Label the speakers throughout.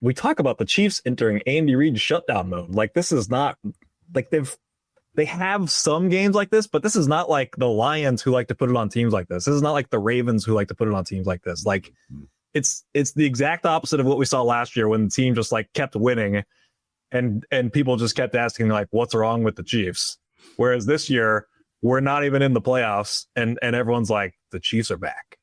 Speaker 1: we talk about the Chiefs entering Andy Reid shutdown mode. Like, this is not like they have some games like this, but this is not like the Lions who like to put it on teams like this. This is not like the Ravens who like to put it on teams like this. Like, it's the exact opposite of what we saw last year when the team just like kept winning and people just kept asking like, what's wrong with the Chiefs? Whereas this year, we're not even in the playoffs and everyone's like, the Chiefs are back.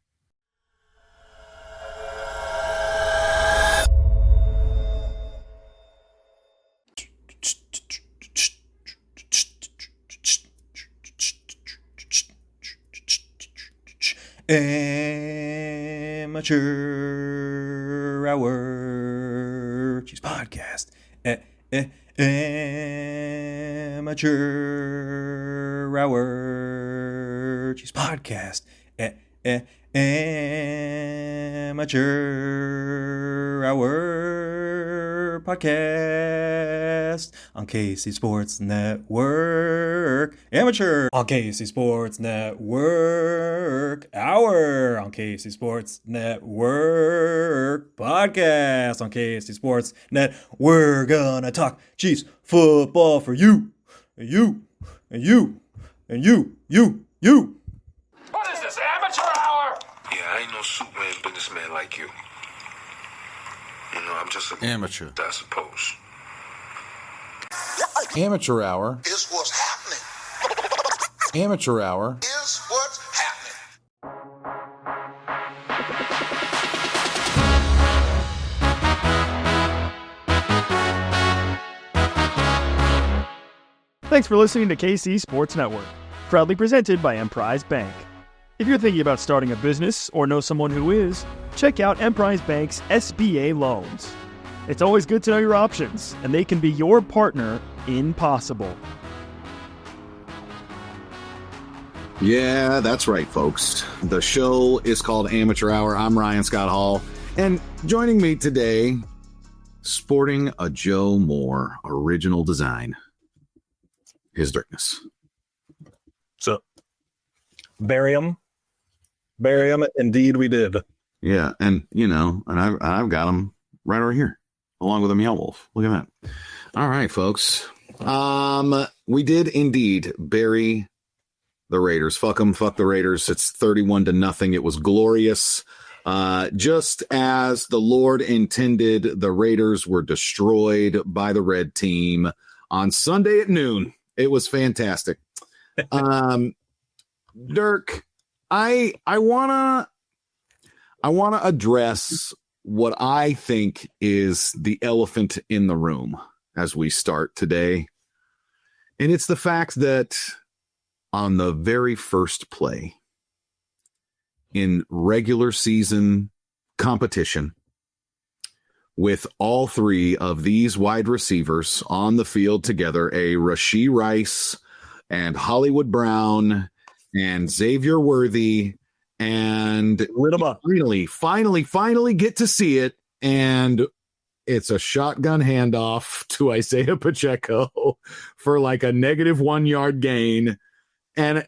Speaker 2: Amateur Hour Chiefs Podcast. Amateur Hour Chiefs Podcast. Amateur Hour Podcast on KC Sports Network. Amateur on KC Sports Network. Hour on KC Sports Network. Podcast on KC Sports Net. We're gonna talk Chiefs football for you, and you, and you, and you.
Speaker 3: What is this, amateur hour?
Speaker 4: Yeah, I ain't no Superman businessman like you. You know, I'm just a
Speaker 5: amateur,
Speaker 4: I suppose.
Speaker 5: Amateur hour
Speaker 6: is what's happening.
Speaker 5: Amateur hour
Speaker 6: Is what's happening.
Speaker 7: Thanks for listening to KC Sports Network, proudly presented by Emprise Bank. If you're thinking about starting a business or know someone who is, check out Emprise Bank's SBA loans. It's always good to know your options, and they can be your partner in possible.
Speaker 8: Yeah, that's right, folks. The show is called Amateur Hour. I'm Ryan Scott Hall, and joining me today, sporting a Joe Moore original design, is Dirkness.
Speaker 1: So, bury him, indeed we did.
Speaker 8: Yeah, and I've got him right over here, along with a meow wolf. Look at that. All right, folks. We did indeed bury the Raiders. Fuck them, fuck the Raiders. It's 31-0. It was glorious. Just as the Lord intended, the Raiders were destroyed by the red team on Sunday at noon. It was fantastic. Dirk, I wanna address what I think is the elephant in the room as we start today. And it's the fact that on the very first play in regular season competition, with all three of these wide receivers on the field together, a Rashee Rice and Hollywood Brown and Xavier Worthy, and finally get to see it. And it's a shotgun handoff to Isaiah Pacheco for like a -1 yard gain. And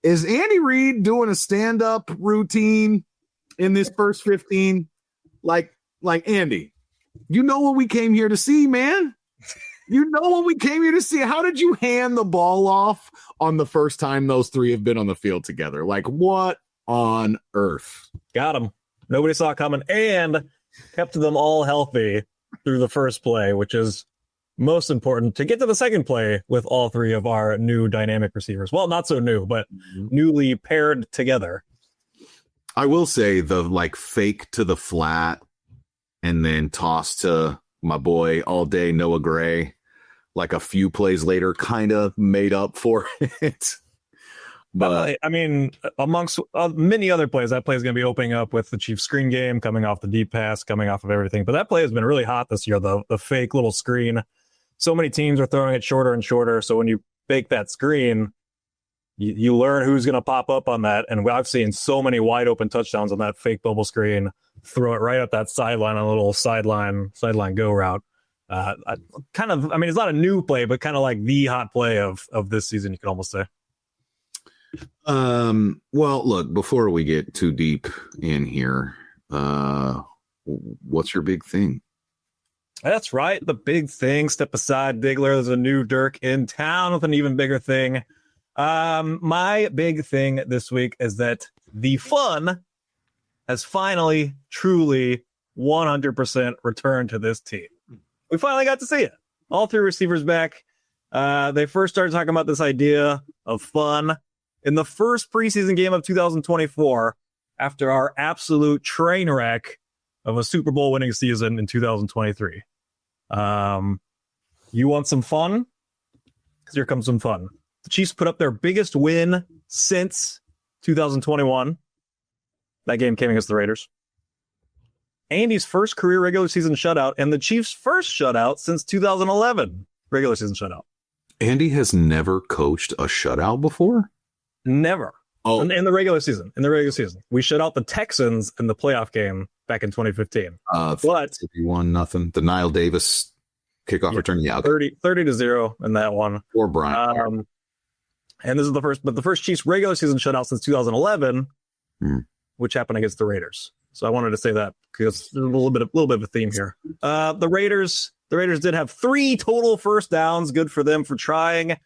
Speaker 8: is Andy Reid doing a stand-up routine in this first 15? Like Andy, you know what we came here to see, man. You know what we came here to see. How did you hand the ball off on the first time those three have been on the field together? Like, what on earth?
Speaker 1: Got him. Nobody saw it coming and kept them all healthy through the first play, which is most important to get to the second play with all three of our new dynamic receivers. Well, not so new, but newly paired together.
Speaker 8: I will say the fake to the flat and then toss to my boy all day, Noah Gray, like a few plays later, kind of made up for it. But
Speaker 1: I mean, amongst many other plays, that play is going to be opening up with the Chiefs screen game, coming off the deep pass, coming off of everything. But that play has been really hot this year, though. The fake little screen. So many teams are throwing it shorter and shorter. So when you fake that screen, you learn who's going to pop up on that. And I've seen so many wide open touchdowns on that fake bubble screen. Throw it right up that sideline on a little sideline go route. It's not a new play, but kind of like the hot play of this season, you could almost say.
Speaker 8: Well, look, before we get too deep in here, what's your big thing?
Speaker 1: That's right. The big thing. Step aside, Diggler. There's a new Dirk in town with an even bigger thing. My big thing this week is that the fun has finally, truly, 100% returned to this team. We finally got to see it. All three receivers back. They first started talking about this idea of fun in the first preseason game of 2024 after our absolute train wreck of a Super Bowl winning season in 2023. You want some fun? Because here comes some fun. The Chiefs put up their biggest win since 2021. That game came against the Raiders. Andy's first career regular season shutout, and the Chiefs' first shutout since 2011 regular season shutout.
Speaker 8: Andy has never coached a shutout before?
Speaker 1: Never.
Speaker 8: Oh,
Speaker 1: In the regular season. We shut out the Texans in the playoff game back in 2015. But
Speaker 8: 51-0. The Niall Davis kickoff return. Yeah,
Speaker 1: 30-0 in that one.
Speaker 8: Or Brian.
Speaker 1: And this is the first Chiefs regular season shutout since 2011, which happened against the Raiders. So I wanted to say that because there's a little bit of a theme here. The Raiders did have 3 total first downs. Good for them for trying.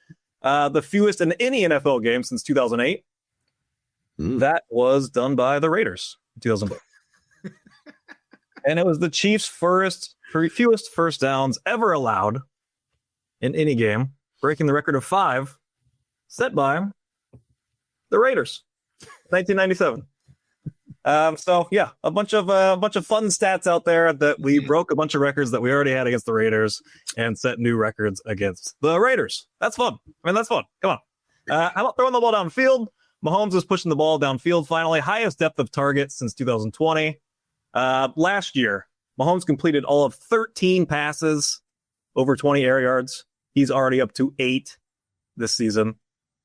Speaker 1: The fewest in any NFL game since 2008. That was done by the Raiders in 2008. And it was the Chiefs' fewest first downs ever allowed in any game, breaking the record of 5 set by the Raiders, 1997. So yeah, a bunch of fun stats out there that we broke a bunch of records that we already had against the Raiders and set new records against the Raiders. That's fun. That's fun. Come on. How about throwing the ball downfield? Mahomes is pushing the ball downfield finally. Highest depth of target since 2020. Last year, Mahomes completed all of 13 passes over 20 air yards. He's already up to 8 this season.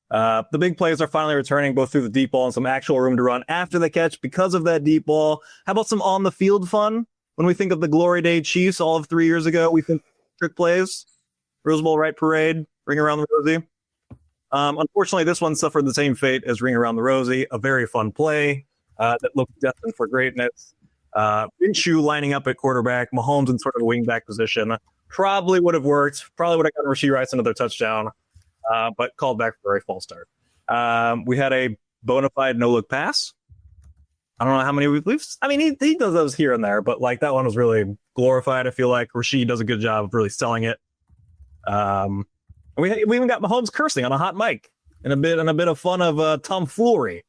Speaker 1: The big plays are finally returning, both through the deep ball and some actual room to run after the catch because of that deep ball. How about some on-the-field fun? When we think of the Glory Day Chiefs all of 3 years ago, we think trick plays, Rose Bowl Right Parade, Ring Around the Rosie. Unfortunately, this one suffered the same fate as Ring Around the Rosie, a very fun play that looked destined for greatness. Minshew lining up at quarterback, Mahomes in sort of a wingback position. Probably would have worked. Probably would have gotten Rashee Rice another touchdown. But called back for a very false start. We had a bona fide no-look pass. I don't know how many we've I mean, he does those here and there, but like that one was really glorified. I feel like Rashee does a good job of really selling it. We even got Mahomes cursing on a hot mic and a bit of fun of tomfoolery.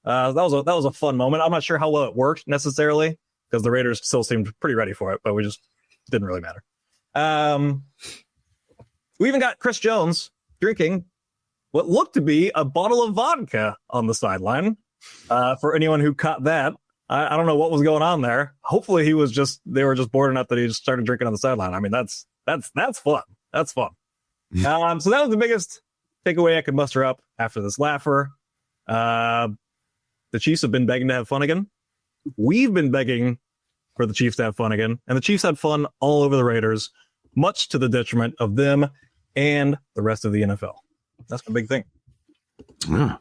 Speaker 1: That was a fun moment. I'm not sure how well it worked necessarily because the Raiders still seemed pretty ready for it, but we just didn't really matter. We even got Chris Jones drinking what looked to be a bottle of vodka on the sideline. For anyone who caught that, I don't know what was going on there. Hopefully they were just bored enough that he just started drinking on the sideline. I mean, that's fun. That's fun. So that was the biggest takeaway I could muster up after this laugher. The Chiefs have been begging to have fun again. We've been begging for the Chiefs to have fun again, and the Chiefs had fun all over the Raiders, much to the detriment of them and the rest of the NFL. That's the big thing.
Speaker 8: Yeah.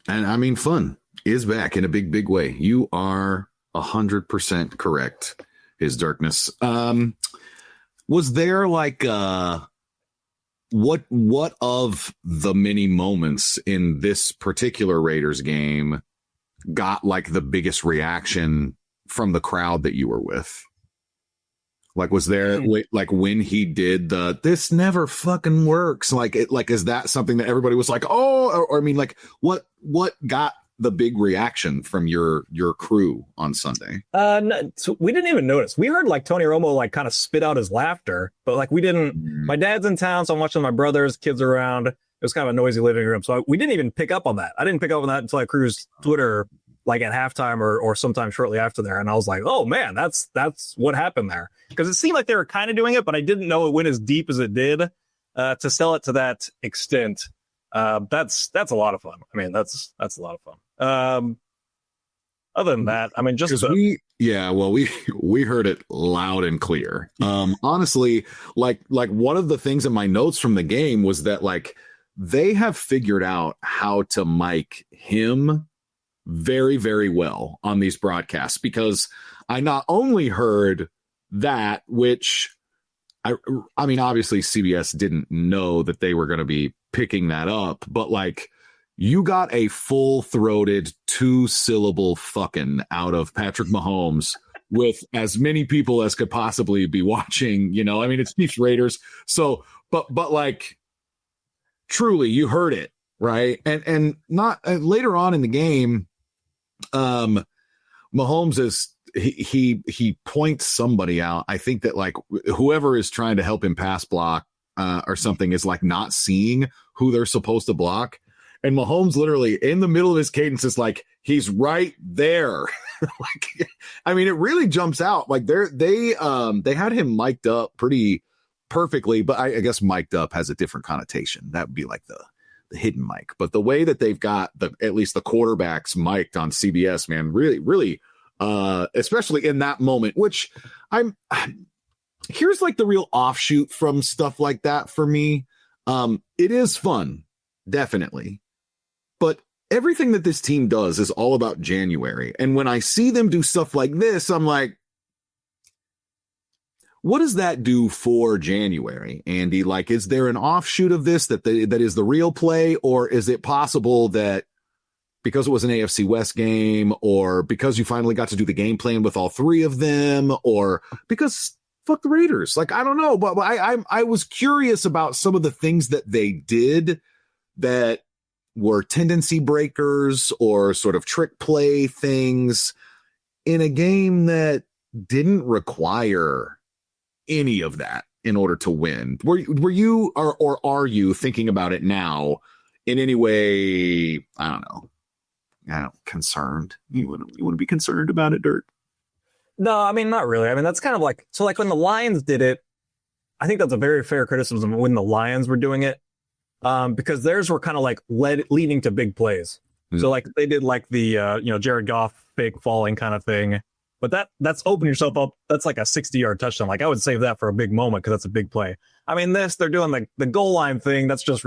Speaker 8: And I mean, fun is back in a big, big way. You are 100% correct, his Dirkness. Was there like what of the many moments in this particular Raiders game got like the biggest reaction from the crowd that you were with? Like, was there like when he did this never fucking works? Like, is that something that everybody was like, oh, or I mean, like what got the big reaction from your crew on Sunday?
Speaker 1: No, so we didn't even notice. We heard like Tony Romo like kind of spit out his laughter, but like we didn't. My dad's in town, so I'm watching my brothers, kids are around. It was kind of a noisy living room, so we didn't even pick up on that. I didn't pick up on that until I cruised Twitter like at halftime or sometime shortly after there, and I was like, oh man, that's what happened there, because it seemed like they were kind of doing it, but I didn't know it went as deep as it did to sell it to that extent. That's a lot of fun. I mean, that's a lot of fun. Other than that, I mean, just
Speaker 8: we heard it loud and clear. Honestly, like one of the things in my notes from the game was that like they have figured out how to mic him very, very well on these broadcasts, because I not only heard that, which I mean, obviously CBS didn't know that they were going to be picking that up, but like you got a full-throated 2-syllable fucking out of Patrick Mahomes with as many people as could possibly be watching, you know, I mean, it's Chiefs Raiders. So, but like truly you heard it, right? And not later on in the game, Mahomes is, he points somebody out. I think that like whoever is trying to help him pass block or something is like not seeing who they're supposed to block. And Mahomes literally in the middle of his cadence is like, he's right there. Like, I mean, it really jumps out. Like they had him mic'd up pretty perfectly, but I guess mic'd up has a different connotation. That would be like the hidden mic. But the way that they've got at least the quarterbacks mic'd on CBS, man, really, especially in that moment, which here's like the real offshoot from stuff like that for me. It is fun, definitely. But everything that this team does is all about January. And when I see them do stuff like this, I'm like, what does that do for January, Andy? Like, is there an offshoot of this that is the real play? Or is it possible that because it was an AFC West game, or because you finally got to do the game plan with all three of them, or because fuck the Raiders? Like, I don't know, but I was curious about some of the things that they did that were tendency breakers or sort of trick play things in a game that didn't require any of that in order to win. Were you or are you thinking about it now in any way? I don't know, concerned? You wouldn't be concerned about it, Dirk?
Speaker 1: No, I mean, not really. I mean, that's kind of like, so like when the Lions did it, I think that's a very fair criticism when the Lions were doing it. Because theirs were kind of like leading to big plays. So like they did like the, Jared Goff fake falling kind of thing, but that's open yourself up. That's like a 60-yard touchdown. Like I would save that for a big moment because that's a big play. I mean, they're doing like the goal line thing. That's just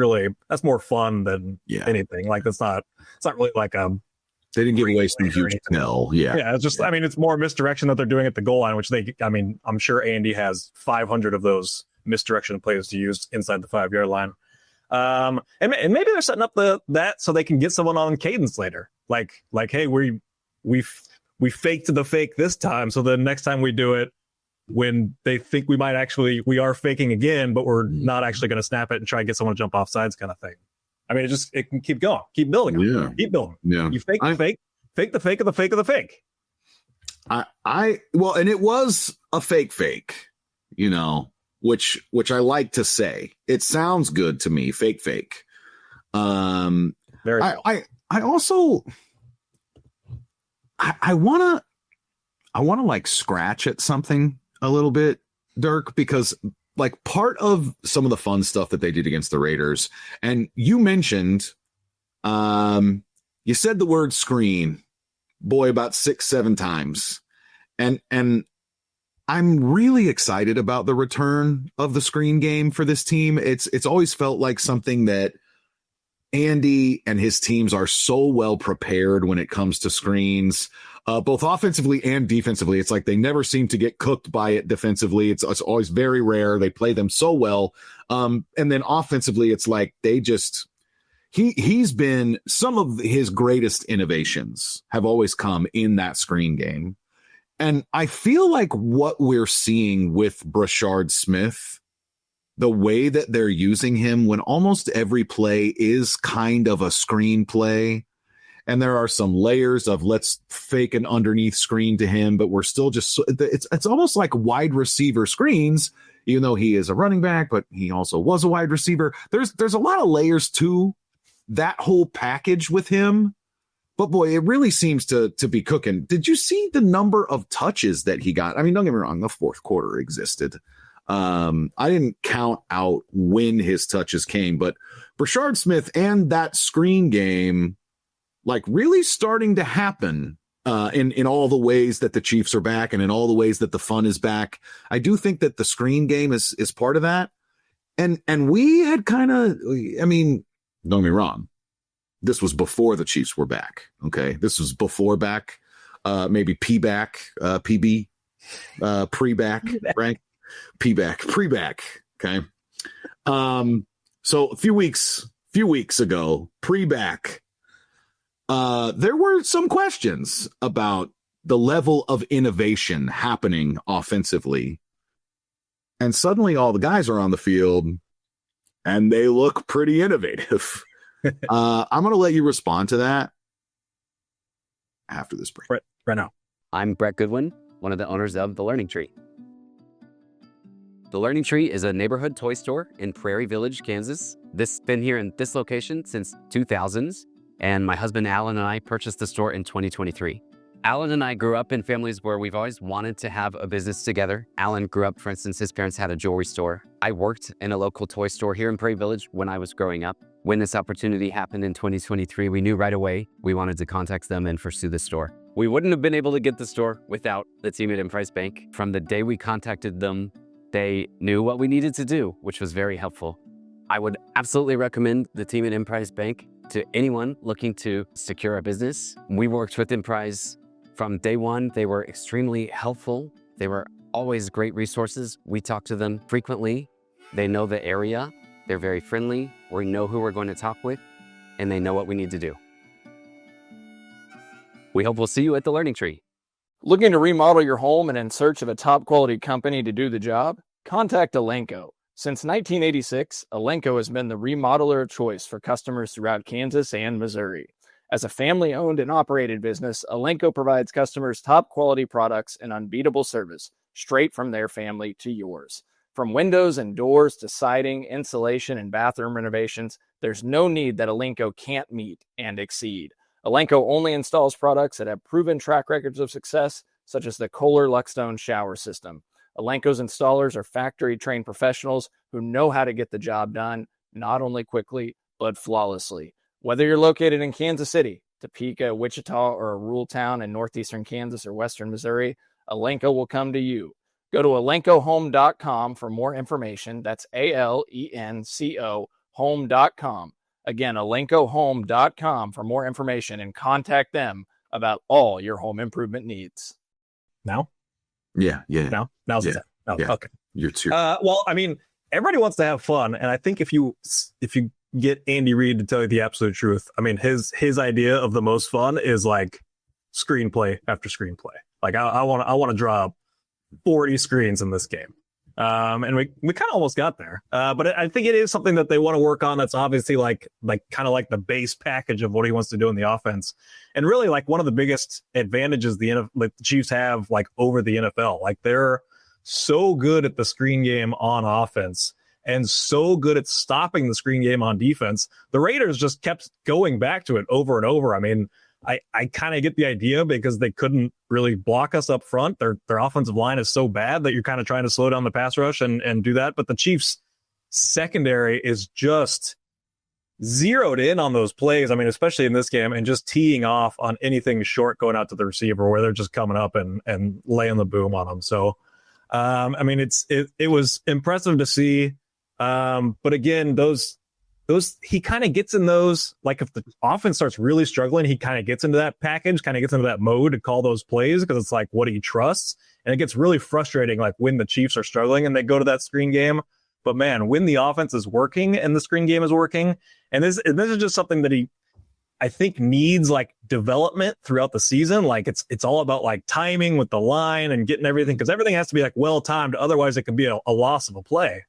Speaker 1: that's more fun than anything. Like it's not really like they
Speaker 8: didn't give away some huge knell. Yeah.
Speaker 1: It's just, I mean, it's more misdirection that they're doing at the goal line, which I'm sure Andy has 500 of those misdirection plays to use inside the 5-yard line. And maybe they're setting up that so they can get someone on cadence later. Like, hey, we faked the fake this time, so the next time we do it, when they think we are faking again, but we're not actually going to snap it and try and get someone to jump off sides, kind of thing. I mean, it can keep going, keep building, keep building. Yeah, you fake the fake of the fake of the fake.
Speaker 8: Well, and it was a fake, you know. Which I like to say. It sounds good to me. Fake.
Speaker 1: Very cool.
Speaker 8: I also I wanna like scratch at something a little bit, Dirk, because like part of some of the fun stuff that they did against the Raiders, and you mentioned, you said the word screen, boy, about 6-7 times, and I'm really excited about the return of the screen game for this team. It's always felt like something that Andy and his teams are so well prepared when it comes to screens, both offensively and defensively. It's like they never seem to get cooked by it defensively. It's always very rare. They play them so well. And then offensively, it's like they just he's been, some of his greatest innovations have always come in that screen game. And I feel like what we're seeing with Brashard Smith, the way that they're using him when almost every play is kind of a screen play, and there are some layers of let's fake an underneath screen to him, but we're still just, it's almost like wide receiver screens, even though he is a running back, but he also was a wide receiver. There's a lot of layers to that whole package with him. But boy, it really seems to be cooking. Did you see the number of touches that he got? I mean, don't get me wrong, the fourth quarter existed. I didn't count out when his touches came, but Brashard Smith and that screen game, like really starting to happen in all the ways that the Chiefs are back and in all the ways that the fun is back. I do think that the screen game is part of that. And we had kind of, I mean, don't get me wrong, this was before the Chiefs were back. Okay. This was before back, maybe PB, pre-back, right? pre-back. Okay. So a few weeks ago, pre-back, there were some questions about the level of innovation happening offensively. And suddenly all the guys are on the field and they look pretty innovative. I'm going to let you respond to that after this break.
Speaker 1: Right now.
Speaker 9: I'm Brett Goodwin, one of the owners of The Learning Tree. The Learning Tree is a neighborhood toy store in Prairie Village, Kansas. This has been here in this location since 2000s, and my husband Alan and I purchased the store in 2023. Alan and I grew up in families where we've always wanted to have a business together. Alan grew up, for instance, his parents had a jewelry store. I worked in a local toy store here in Prairie Village when I was growing up. When this opportunity happened in 2023, we knew right away we wanted to contact them and pursue the store. We wouldn't have been able to get the store without the team at Emprise Bank. From the day we contacted them, they knew what we needed to do, which was very helpful. I would absolutely recommend the team at Emprise Bank to anyone looking to secure a business. We worked with Emprise from day one. They were extremely helpful. They were always great resources. We talk to them frequently. They know the area. They're very friendly. We know who we're going to talk with, and they know what we need to do. We hope we'll see you at the Learning Tree.
Speaker 10: Looking to remodel your home and in search of a top quality company to do the job? Contact Elenco. Since 1986, Elenco has been the remodeler of choice for customers throughout Kansas and Missouri. As a family-owned and operated business, Elenco provides customers top-quality products and unbeatable service, straight from their family to yours. From windows and doors to siding, insulation, and bathroom renovations, there's no need that Elenco can't meet and exceed. Elenco only installs products that have proven track records of success, such as the Kohler Luckstone shower system. Elenco's installers are factory-trained professionals who know how to get the job done, not only quickly, but flawlessly. Whether you're located in Kansas City, Topeka, Wichita, or a rural town in northeastern Kansas or western Missouri, Elenco will come to you. Go to elencohome.com for more information. That's ALENCO home.com. Again, elencohome.com for more information and contact them about all your home improvement needs.
Speaker 1: Now?
Speaker 8: Yeah.
Speaker 1: Now's the time. Oh,
Speaker 8: yeah.
Speaker 1: Okay.
Speaker 8: You're
Speaker 1: well, I mean, everybody wants to have fun, and I think if you get Andy Reid to tell you the absolute truth, I mean, his idea of the most fun is like screenplay after screenplay. Like I want to draw 40 screens in this game. And we kind of almost got there. But I think it is something that they want to work on. That's obviously like kind of like the base package of what he wants to do in the offense. And really like one of the biggest advantages the Chiefs have like over the NFL. Like they're so good at the screen game on offense and so good at stopping the screen game on defense. The Raiders just kept going back to it over and over. I mean, I kind of get the idea because they couldn't really block us up front. Their offensive line is so bad that you're kind of trying to slow down the pass rush and do that. But the Chiefs secondary is just zeroed in on those plays. I mean, especially in this game, and just teeing off on anything short going out to the receiver where they're just coming up and laying the boom on them. So, I mean, it was impressive to see. But again, those he kind of gets in those, like if the offense starts really struggling, he kind of gets into that package, kind of gets into that mode to call those plays because it's like what he trusts. And it gets really frustrating, like when the Chiefs are struggling and they go to that screen game. But man, when the offense is working and the screen game is working, and this is just something that I think needs like development throughout the season. Like it's all about like timing with the line and getting everything, because everything has to be like well timed. Otherwise, it can be a loss of a play.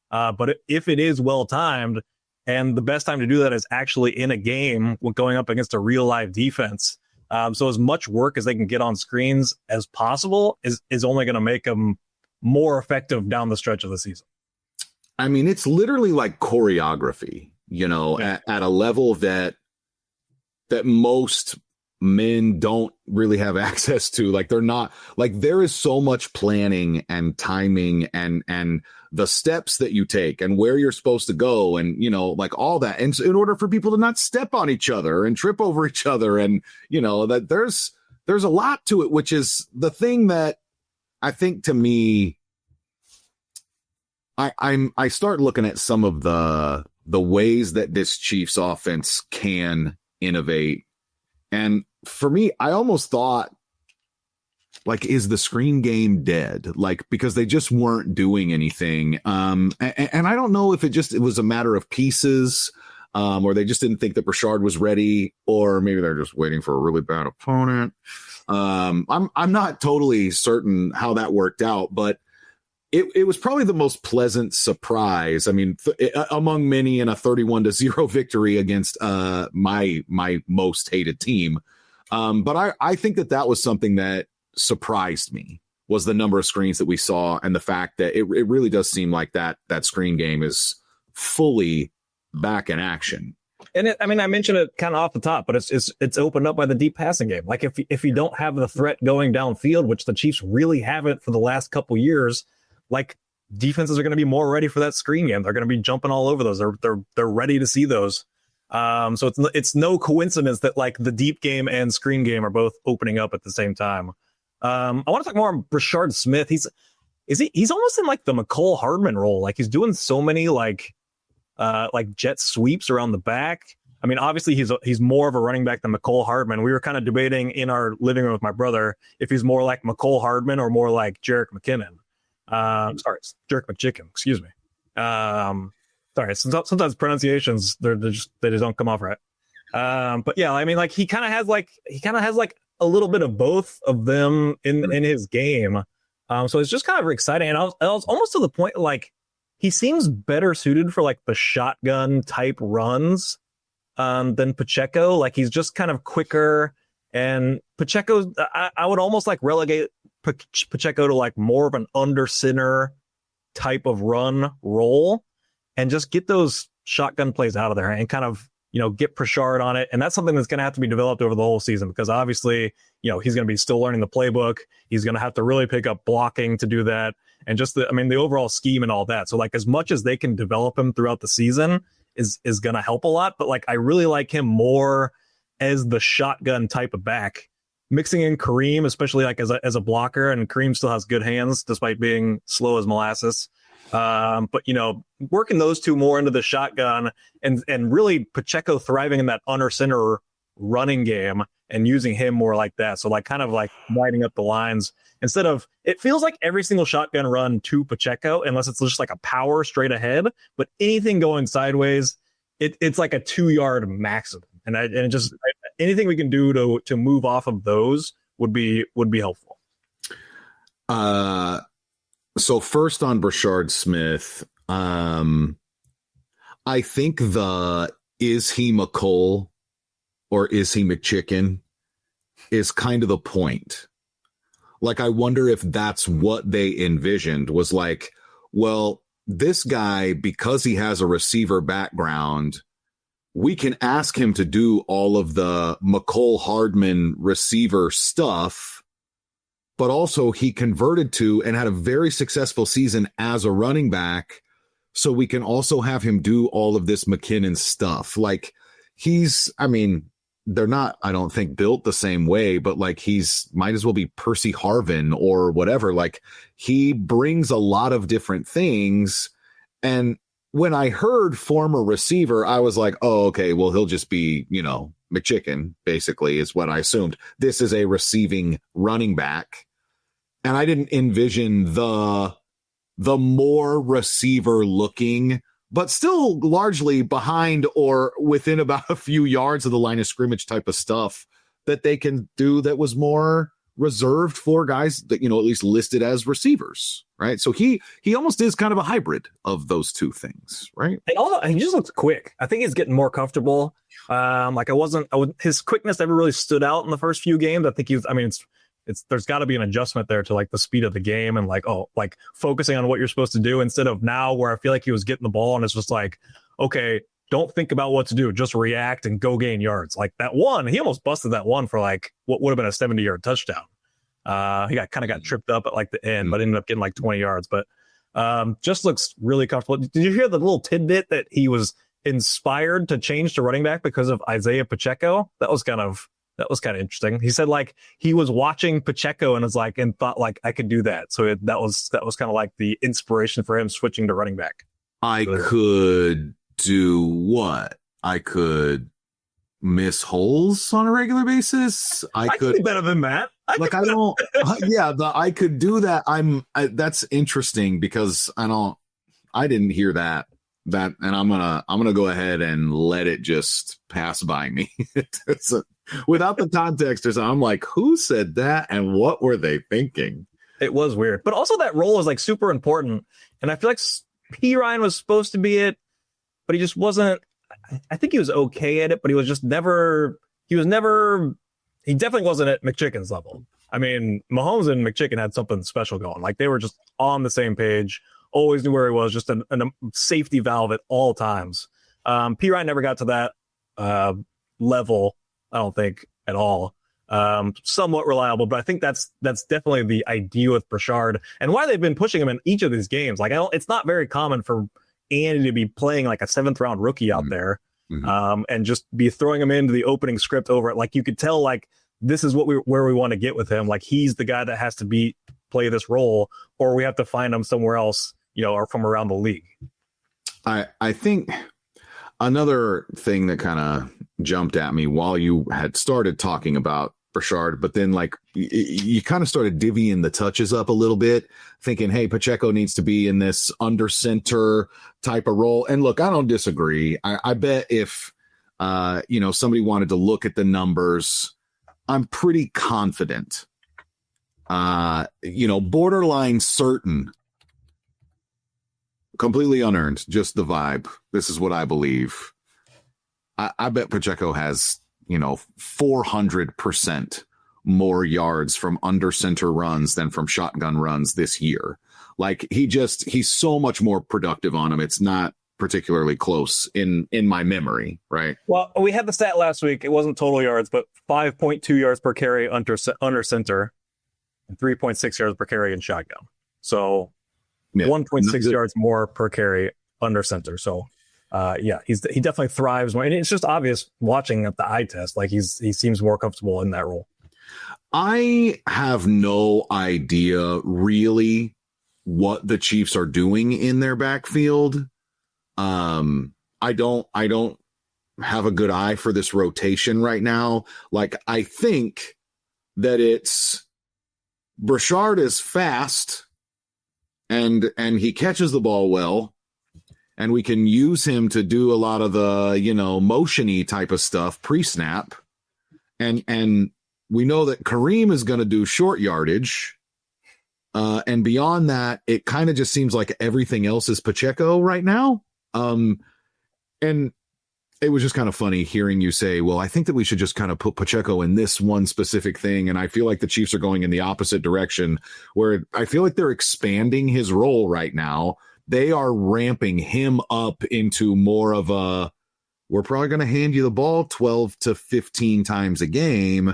Speaker 1: But if it is well timed, and the best time to do that is actually in a game going up against a real live defense. So as much work as they can get on screens as possible is only going to make them more effective down the stretch of the season.
Speaker 8: I mean, it's literally like choreography, at a level that most men don't really have access to. Like they're not like, there is so much planning and timing and the steps that you take and where you're supposed to go and like all that, and so in order for people to not step on each other and trip over each other, and that there's a lot to it, which is the thing that I think, to me, I start looking at some of the ways that this Chiefs offense can innovate. And for me, I almost thought like, is the screen game dead? Like, because they just weren't doing anything. And I don't know if it was a matter of pieces, or they just didn't think that Brashard was ready, or maybe they're just waiting for a really bad opponent. I'm not totally certain how that worked out, but it was probably the most pleasant surprise. I mean, among many, in a 31-0 victory against my most hated team. But I think that was something that surprised me, was the number of screens that we saw, and the fact that it really does seem like that screen game is fully back in action.
Speaker 1: And I mentioned it kind of off the top, but it's opened up by the deep passing game. Like if you don't have the threat going downfield, which the Chiefs really haven't for the last couple years, like defenses are going to be more ready for that screen game. They're going to be jumping all over those. They're ready to see those. So it's no coincidence that like the deep game and screen game are both opening up at the same time. I want to talk more on Brashard Smith. He's almost in like the McCole Hardman role. Like he's doing so many like jet sweeps around the back. I mean, obviously he's more of a running back than McCole Hardman. We were kind of debating in our living room with my brother if he's more like McCole Hardman or more like Jerick McKinnon. Jerick McChicken, excuse me. Sorry, sometimes pronunciations they just don't come off right. But yeah, I mean, like he kind of has like a little bit of both of them in his game. So it's just kind of exciting, and I was almost to the point like he seems better suited for like the shotgun type runs than Pacheco. Like he's just kind of quicker, and Pacheco, I would almost like relegate Pacheco to like more of an under center type of run role, and just get those shotgun plays out of there and kind of, get Brashard on it. And that's something that's going to have to be developed over the whole season, because obviously, he's going to be still learning the playbook. He's going to have to really pick up blocking to do that. And just the overall scheme and all that. So like as much as they can develop him throughout the season is going to help a lot. But like, I really like him more as the shotgun type of back, mixing in Kareem, especially like as a blocker. And Kareem still has good hands despite being slow as molasses. But working those two more into the shotgun and really Pacheco thriving in that under center running game and using him more like that. So like kind of like widening up the lines instead of, it feels like every single shotgun run to Pacheco, unless it's just like a power straight ahead, but anything going sideways, it's like a 2-yard maximum. And anything we can do to move off of those would be helpful.
Speaker 8: So first on Brashard Smith, I think is he McCole or is he McChicken is kind of the point. Like, I wonder if that's what they envisioned, was like, well, this guy, because he has a receiver background, we can ask him to do all of the McCole Hardman receiver stuff, but also he converted to and had a very successful season as a running back. So we can also have him do all of this McKinnon stuff. Like they're not, I don't think, built the same way, but like he's might as well be Percy Harvin or whatever. Like he brings a lot of different things. And when I heard former receiver, I was like, oh, okay, well, he'll just be, McChicken, basically, is what I assumed. This is a receiving running back. And I didn't envision the more receiver looking, but still largely behind or within about a few yards of the line of scrimmage type of stuff that they can do that was more reserved for guys that, at least listed as receivers, right? So he almost is kind of a hybrid of those two things, right?
Speaker 1: And also, he just looks quick. I think he's getting more comfortable. His quickness never really stood out in the first few games. I think there's got to be an adjustment there to like the speed of the game and like focusing on what you're supposed to do instead of now where I feel like he was getting the ball and it's just like, okay, don't think about what to do, just react and go gain yards. Like that one, he almost busted that one for like what would have been a 70-yard touchdown. He got tripped up at like the end, but ended up getting like 20 yards. But just looks really comfortable. Did you hear the little tidbit that he was inspired to change to running back because of Isaiah Pacheco? That was kind of interesting. He said like he was watching Pacheco and thought like I could do that. So that was kind of like the inspiration for him switching to running back.
Speaker 8: I could do what? I could miss holes on a regular basis. I
Speaker 1: could be better than that.
Speaker 8: I could do that. That's interesting because I didn't hear that, and I'm gonna go ahead and let it just pass by me. Without the context, I'm like, who said that and what were they thinking?
Speaker 1: It was weird, but also that role is like super important, and I feel like P. Ryan was supposed to be it, but he just wasn't. I think he was okay at it, but he was just never. He definitely wasn't at McChicken's level. I mean, Mahomes and McChicken had something special going. Like they were just on the same page, always knew where he was, just a safety valve at all times. P. Ryan never got to that level, I don't think, at all. Somewhat reliable, but I think that's definitely the idea with Brashard and why they've been pushing him in each of these games. Like it's not very common for Andy to be playing like a 7th round rookie out there, and just be throwing him into the opening script over it. Like you could tell, like this is where we want to get with him. Like he's the guy that has to play this role, or we have to find him somewhere else, or from around the league.
Speaker 8: I think another thing that kind of jumped at me while you had started talking about Brashard, but then like you kind of started divvying the touches up a little bit, thinking, hey, Pacheco needs to be in this under center type of role. And look, I don't disagree. I bet if somebody wanted to look at the numbers, I'm pretty confident, borderline certain, completely unearned, just the vibe. This is what I believe. I bet Pacheco has 400% more yards from under center runs than from shotgun runs this year. Like he's so much more productive on them. It's not particularly close in my memory, right?
Speaker 1: Well, we had the stat last week. It wasn't total yards, but 5.2 yards per carry under center and 3.6 yards per carry in shotgun. So 1.6 yards more per carry under center. So he definitely thrives more, and it's just obvious watching at the eye test. Like he seems more comfortable in that role.
Speaker 8: I have no idea really what the Chiefs are doing in their backfield. I don't have a good eye for this rotation right now. Like I think that it's Brashard is fast and he catches the ball well. And we can use him to do a lot of the, motion-y type of stuff pre-snap. And we know that Kareem is going to do short yardage. And beyond that, it kind of just seems like everything else is Pacheco right now. And it was just kind of funny hearing you say, well, I think that we should just kind of put Pacheco in this one specific thing. And I feel like the Chiefs are going in the opposite direction, where I feel like they're expanding his role right now. They are ramping him up into more of we're probably going to hand you the ball 12 to 15 times a game,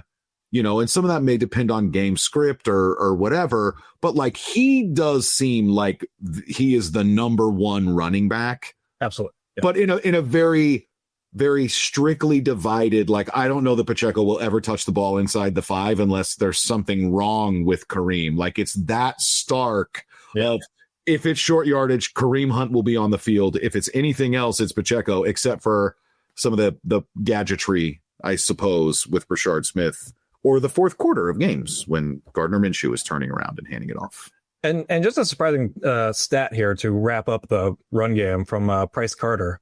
Speaker 8: and some of that may depend on game script or whatever, but like he does seem like he is the number one running back.
Speaker 1: Absolutely. Yeah.
Speaker 8: But in a very, very strictly divided, like, I don't know that Pacheco will ever touch the ball inside the 5 unless there's something wrong with Kareem. Like it's that stark of, if it's short yardage, Kareem Hunt will be on the field. If it's anything else, it's Pacheco, except for some of the gadgetry, I suppose, with Brashard Smith, or the fourth quarter of games when Gardner Minshew is turning around and handing it off.
Speaker 1: And just a surprising stat here to wrap up the run game from Price Carter.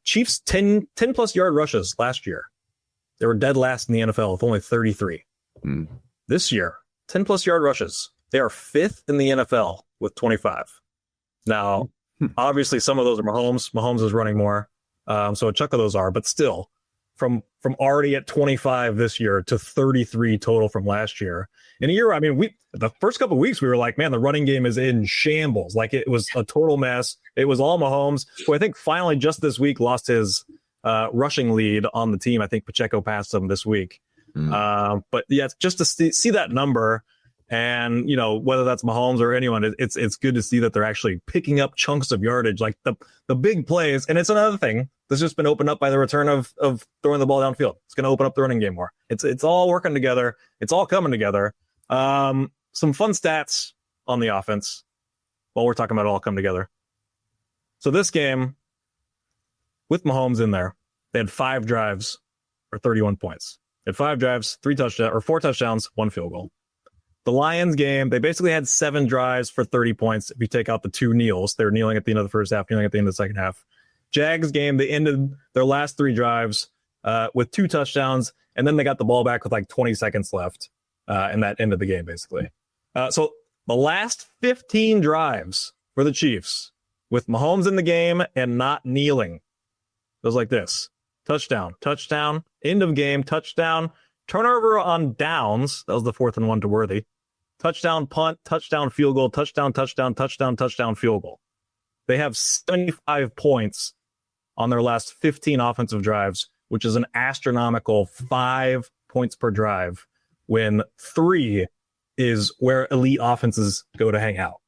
Speaker 1: Chiefs 10 plus yard rushes last year. They were dead last in the NFL with only 33. This year, 10 plus yard rushes. They are 5th in the NFL with 25. Now, obviously, some of those are Mahomes. Mahomes is running more. So a chunk of those are, but still, from already at 25 this year to 33 total from last year. In a year, I mean, the first couple of weeks, we were like, man, the running game is in shambles. Like it was a total mess. It was all Mahomes, who I think finally just this week lost his rushing lead on the team. I think Pacheco passed him this week. But yeah, just to see that number. And, whether that's Mahomes or anyone, it's good to see that they're actually picking up chunks of yardage, like the big plays. And it's another thing that's just been opened up by the return of throwing the ball downfield. It's going to open up the running game more. It's all working together. It's all coming together. Some fun stats on the offense while we're talking about it all come together. So this game, with Mahomes in there, they had 5 drives or 31 points. At 5 drives, 4 touchdowns, 1 field goal. The Lions game, they basically had 7 drives for 30 points. If you take out the 2 kneels, they were kneeling at the end of the first half, kneeling at the end of the second half. Jags game, they ended their last 3 drives with 2 touchdowns, and then they got the ball back with like 20 seconds left, and that ended the game basically. So the last 15 drives for the Chiefs, with Mahomes in the game and not kneeling, it was like this: touchdown, touchdown, end of game, touchdown, turnover on downs. That was the 4th and 1 to Worthy. Touchdown, punt, touchdown, field goal, touchdown, touchdown, touchdown, touchdown, field goal. They have 75 points on their last 15 offensive drives, which is an astronomical 5 points per drive, when 3 is where elite offenses go to hang out.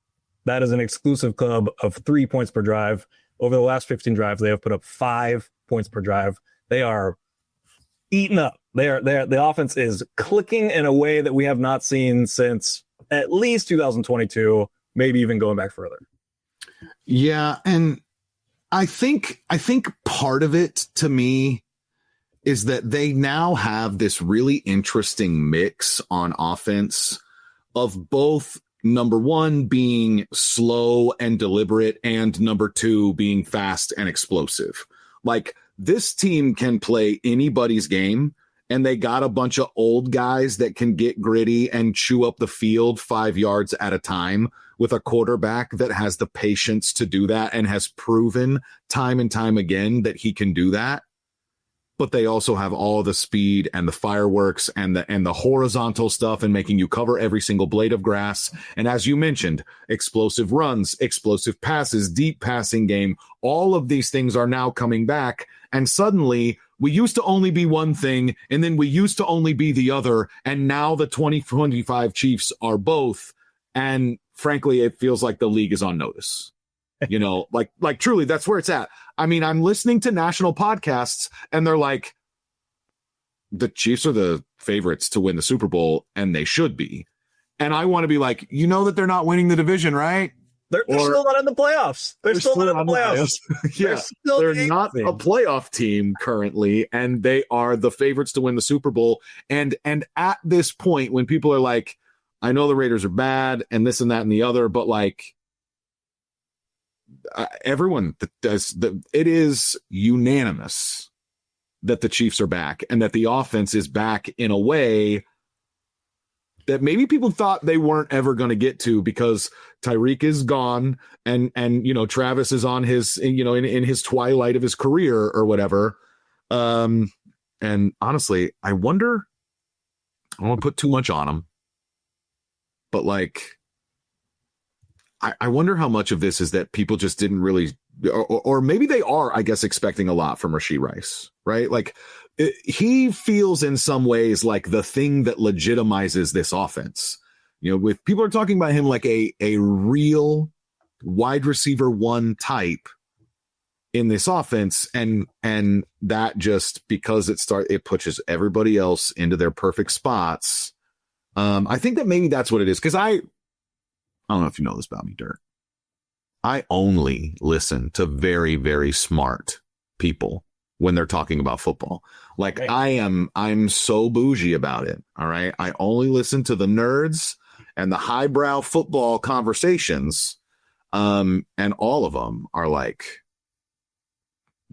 Speaker 1: That is an exclusive club of 3 points per drive. Over the last 15 drives, they have put up 5 points per drive. They are eaten up. The offense is clicking in a way that we have not seen since at least 2022, maybe even going back further.
Speaker 8: Yeah, and I think part of it to me is that they now have this really interesting mix on offense of both, number 1 being slow and deliberate, and number 2 being fast and explosive. Like, this team can play anybody's game, and they got a bunch of old guys that can get gritty and chew up the field 5 yards at a time, with a quarterback that has the patience to do that and has proven time and time again that he can do that. But they also have all the speed and the fireworks and the horizontal stuff and making you cover every single blade of grass. And as you mentioned, explosive runs, explosive passes, deep passing game. All of these things are now coming back. And suddenly we used to only be one thing, and then we used to only be the other. And now the 2025 Chiefs are both. And frankly, it feels like the league is on notice. You know, like truly, that's where it's at. I mean, I'm listening to national podcasts and they're like, the Chiefs are the favorites to win the Super Bowl, and they should be. And I want to be like, you know that they're not winning the division, right?
Speaker 1: They're still not in the playoffs. They're still not in the playoffs.
Speaker 8: Yeah, they're not a playoff team currently, and they are the favorites to win the Super Bowl. And at this point, when people are like, I know the Raiders are bad and this and that and the other, but like, everyone that does it is unanimous that the Chiefs are back and that the offense is back in a way that maybe people thought they weren't ever going to get to, because Tyreek is gone and you know, Travis is on his, you know, in his twilight of his career or whatever. And honestly, I wonder, I don't want to put too much on him, but like, I wonder how much of this is that people just didn't really, or maybe they are, I guess, expecting a lot from Rashee Rice, right? Like, he feels in some ways like the thing that legitimizes this offense. You know, with people are talking about him like a real wide receiver 1 type in this offense, and that just because it pushes everybody else into their perfect spots. I think that maybe that's what it is, because I don't know if you know this about me, Dirk. I only listen to very, very smart people when they're talking about football. Like, right. I'm so bougie about it. All right. I only listen to the nerds and the highbrow football conversations. And all of them are like,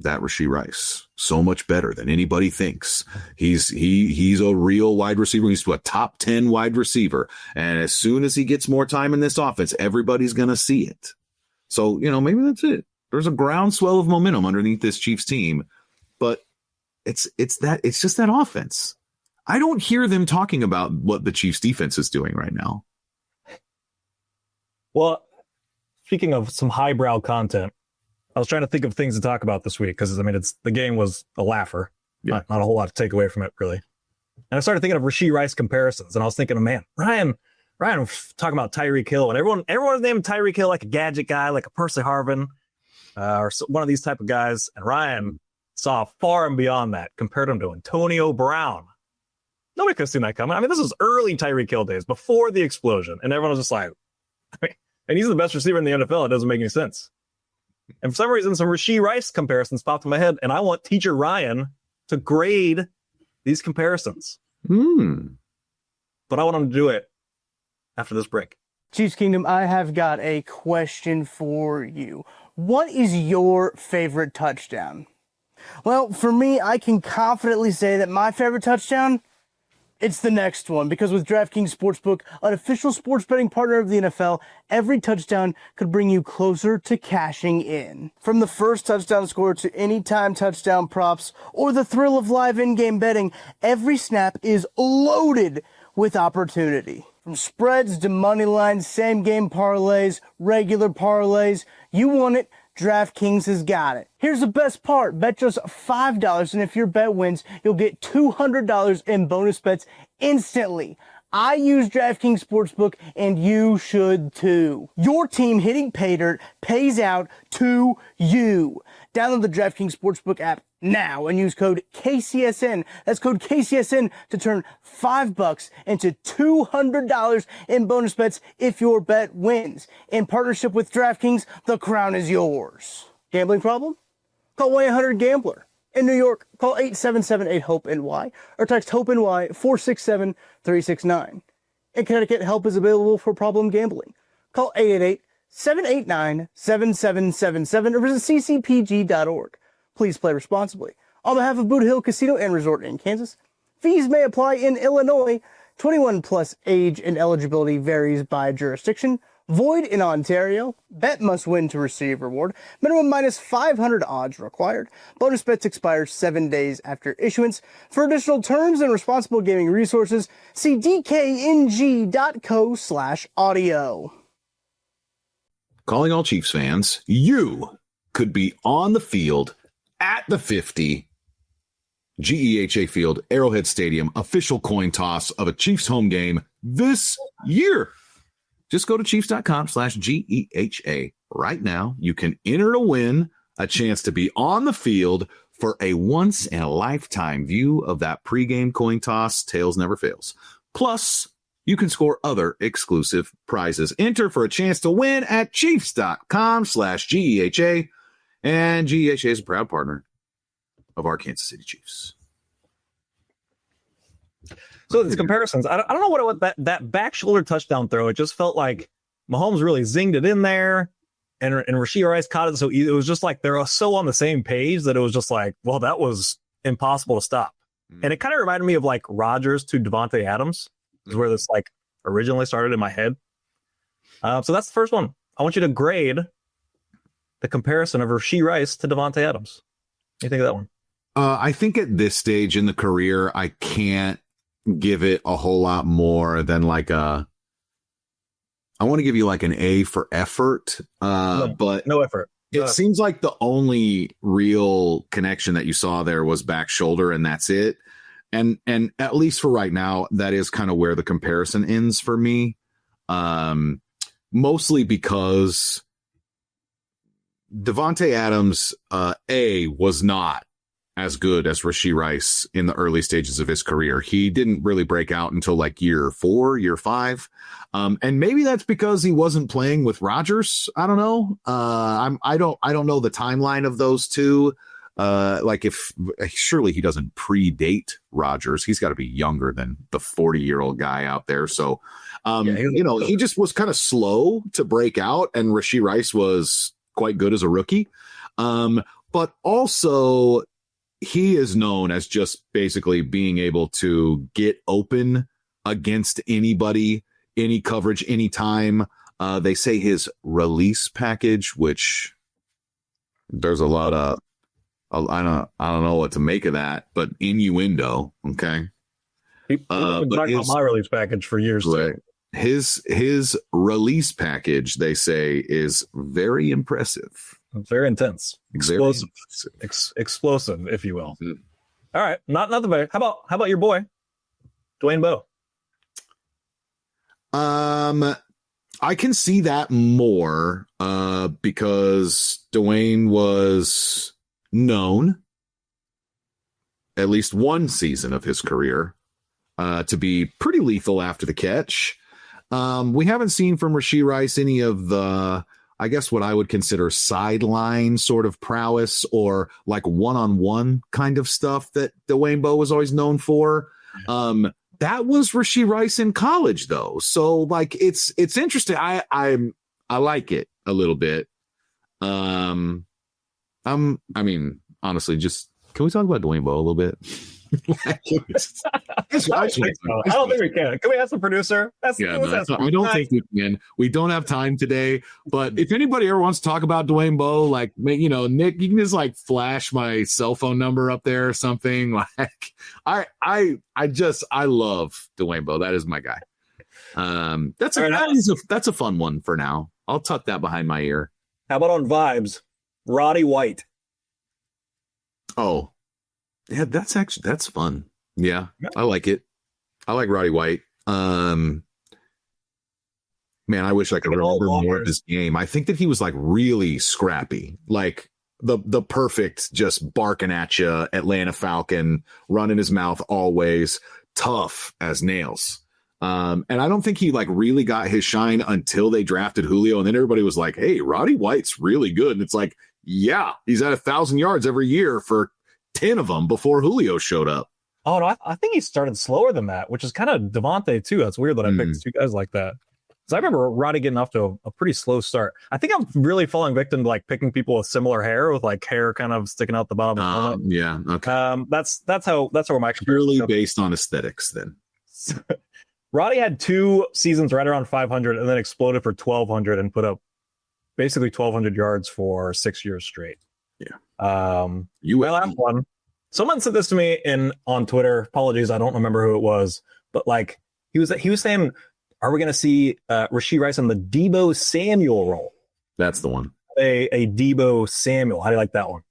Speaker 8: that Rashee Rice, so much better than anybody thinks. He's a real wide receiver. He's a top 10 wide receiver. And as soon as he gets more time in this offense, everybody's going to see it. So, you know, maybe that's it. There's a groundswell of momentum underneath this Chiefs team, but it's just that offense. I don't hear them talking about what the Chiefs defense is doing right now.
Speaker 1: Well, speaking of some highbrow content, I was trying to think of things to talk about this week because, I mean, the game was a laugher. Yeah. Not a whole lot to take away from it, really. And I started thinking of Rashee Rice comparisons, and I was thinking, man, Ryan was talking about Tyreek Hill, and everyone's named Tyreek Hill like a gadget guy, like a Percy Harvin, or one of these type of guys. And Ryan saw far and beyond that, compared him to Antonio Brown. Nobody could have seen that coming. I mean, this was early Tyreek Hill days, before the explosion, and everyone was just like, I mean, and he's the best receiver in the NFL. It doesn't make any sense. And for some reason, some Rashee Rice comparisons popped in my head, and I want teacher Ryan to grade these comparisons.
Speaker 8: But
Speaker 1: I want them to do it after this break.
Speaker 11: Chiefs Kingdom, I have got a question for you. What is your favorite touchdown? Well, for me, I can confidently say that my favorite touchdown, it's the next one, because with DraftKings Sportsbook, an official sports betting partner of the NFL, every touchdown could bring you closer to cashing in. From the first touchdown score to anytime touchdown props or the thrill of live in-game betting, every snap is loaded with opportunity. From spreads to money lines, same-game parlays, regular parlays, you want it, DraftKings has got it. Here's the best part. Bet just $5, and if your bet wins, you'll get $200 in bonus bets instantly. I use DraftKings Sportsbook, and you should too. Your team hitting pay dirt pays out to you. Download the DraftKings Sportsbook app now and use code KCSN. That's code KCSN to turn $5 into $200 in bonus bets if your bet wins. In partnership with DraftKings, the crown is yours. Gambling problem? Call 1-800-GAMBLER. In New York, call 877-8-HOPE-NY or text HOPE-NY 467-369. In Connecticut, help is available for problem gambling. Call 888-789-7777 or visit ccpg.org. Please play responsibly. On behalf of Boot Hill Casino and Resort in Kansas, fees may apply in Illinois. 21 plus age and eligibility varies by jurisdiction. Void in Ontario. Bet must win to receive reward. Minimum minus 500 odds required. Bonus bets expire 7 days after issuance. For additional terms and responsible gaming resources, see dkng.co/audio.
Speaker 8: Calling all Chiefs fans, you could be on the field at the 50. GEHA Field, Arrowhead Stadium, official coin toss of a Chiefs home game this year. Just go to chiefs.com/GEHA right now. You can enter to win a chance to be on the field for a once-in-a-lifetime view of that pregame coin toss. Tails never fails. Plus, you can score other exclusive prizes. Enter for a chance to win at chiefs.com/GEHA. And GEHA is a proud partner of our Kansas City Chiefs.
Speaker 1: So these comparisons, I don't know what that back shoulder touchdown throw. It just felt like Mahomes really zinged it in there, and Rashee Rice caught it so easy. It was just like they're so on the same page that it was just like, well, that was impossible to stop. And it kind of reminded me of like Rodgers to Devontae Adams, is where this like originally started in my head. So that's the first one. I want you to grade the comparison of Rashee Rice to Devontae Adams. What do you think of that one?
Speaker 8: I think at this stage in the career, I can't give it a whole lot more than like I want to give you like an A for effort, but
Speaker 1: no effort.
Speaker 8: It seems like the only real connection that you saw there was back shoulder, and that's it. And at least for right now, that is kind of where the comparison ends for me. Mostly because Devontae Adams, was not as good as Rashee Rice in the early stages of his career. He didn't really break out until like year 4, year 5. And maybe that's because he wasn't playing with Rodgers. I don't know. I don't know the timeline of those two. Surely he doesn't predate Rodgers. He's got to be younger than the 40-year-old guy out there. So, he just was kind of slow to break out, and Rashee Rice was quite good as a rookie. But also, he is known as just basically being able to get open against anybody, any coverage, anytime. They say his release package, which there's a lot of, I don't know what to make of that, but innuendo. Okay.
Speaker 1: We've been talking about my release package for years.
Speaker 8: Right. His release package, they say, is very impressive.
Speaker 1: Very intense, explosive, explosive, if you will.
Speaker 8: Mm-hmm.
Speaker 1: All right, not the better. How about your boy, Dwayne Bowe?
Speaker 8: I can see that more because Dwayne was known at least one season of his career to be pretty lethal after the catch. We haven't seen from Rashee Rice any of the I guess what I would consider sideline sort of prowess or like one-on-one kind of stuff that Dwayne Bowe was always known for. That was Rashee Rice in college, though. So like it's interesting. I like it a little bit. I mean, honestly, just can we talk about Dwayne Bowe a little bit?
Speaker 1: I don't think we can. Can we ask the producer?
Speaker 8: I don't think we can. We don't have time today. But if anybody ever wants to talk about Dwayne Bowe, like, you know, Nick, you can just like flash my cell phone number up there or something. Like, I love Dwayne Bowe. That is my guy. That's a fun one for now. I'll tuck that behind my ear.
Speaker 1: How about on vibes? Roddy White.
Speaker 8: Oh. Yeah, that's fun. Yeah, I like it. I like Roddy White. Man, I wish I could remember more of his game. I think that he was like really scrappy, like the perfect, just barking at you Atlanta Falcon, running his mouth always, tough as nails. And I don't think he like really got his shine until they drafted Julio, and then everybody was like, "Hey, Roddy White's really good," and it's like, yeah, he's at 1,000 yards every year for 10 of them before Julio showed up.
Speaker 1: Oh, no, I think he started slower than that, which is kind of Devontae, too. That's weird that I picked two guys like that. Because I remember Roddy getting off to a pretty slow start. I think I'm really falling victim to like picking people with similar hair, with like hair kind of sticking out the bottom of the helmet.
Speaker 8: Yeah, okay.
Speaker 1: That's where my
Speaker 8: purely based on aesthetics then.
Speaker 1: Roddy had 2 seasons right around 500 and then exploded for 1,200 and put up basically 1,200 yards for 6 years straight.
Speaker 8: Yeah.
Speaker 1: My last one. Someone said this to me on Twitter. Apologies, I don't remember who it was, but like he was saying, are we going to see Rashee Rice in the Deebo Samuel role?
Speaker 8: That's the one.
Speaker 1: A Deebo Samuel. How do you like that one?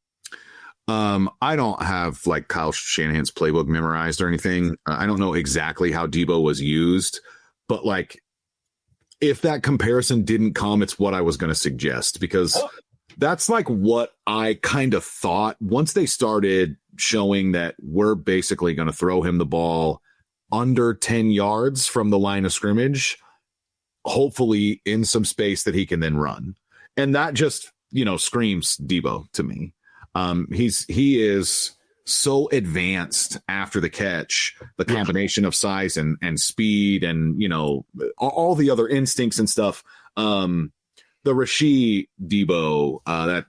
Speaker 8: I don't have like Kyle Shanahan's playbook memorized or anything. I don't know exactly how Deebo was used, but like if that comparison didn't come, it's what I was going to suggest because. That's like what I kind of thought once they started showing that we're basically going to throw him the ball under 10 yards from the line of scrimmage, hopefully in some space that he can then run. And that just, you know, screams Deebo to me. He is so advanced after the catch, the combination of size and speed and, you know, all the other instincts and stuff. The Rashee Deebo,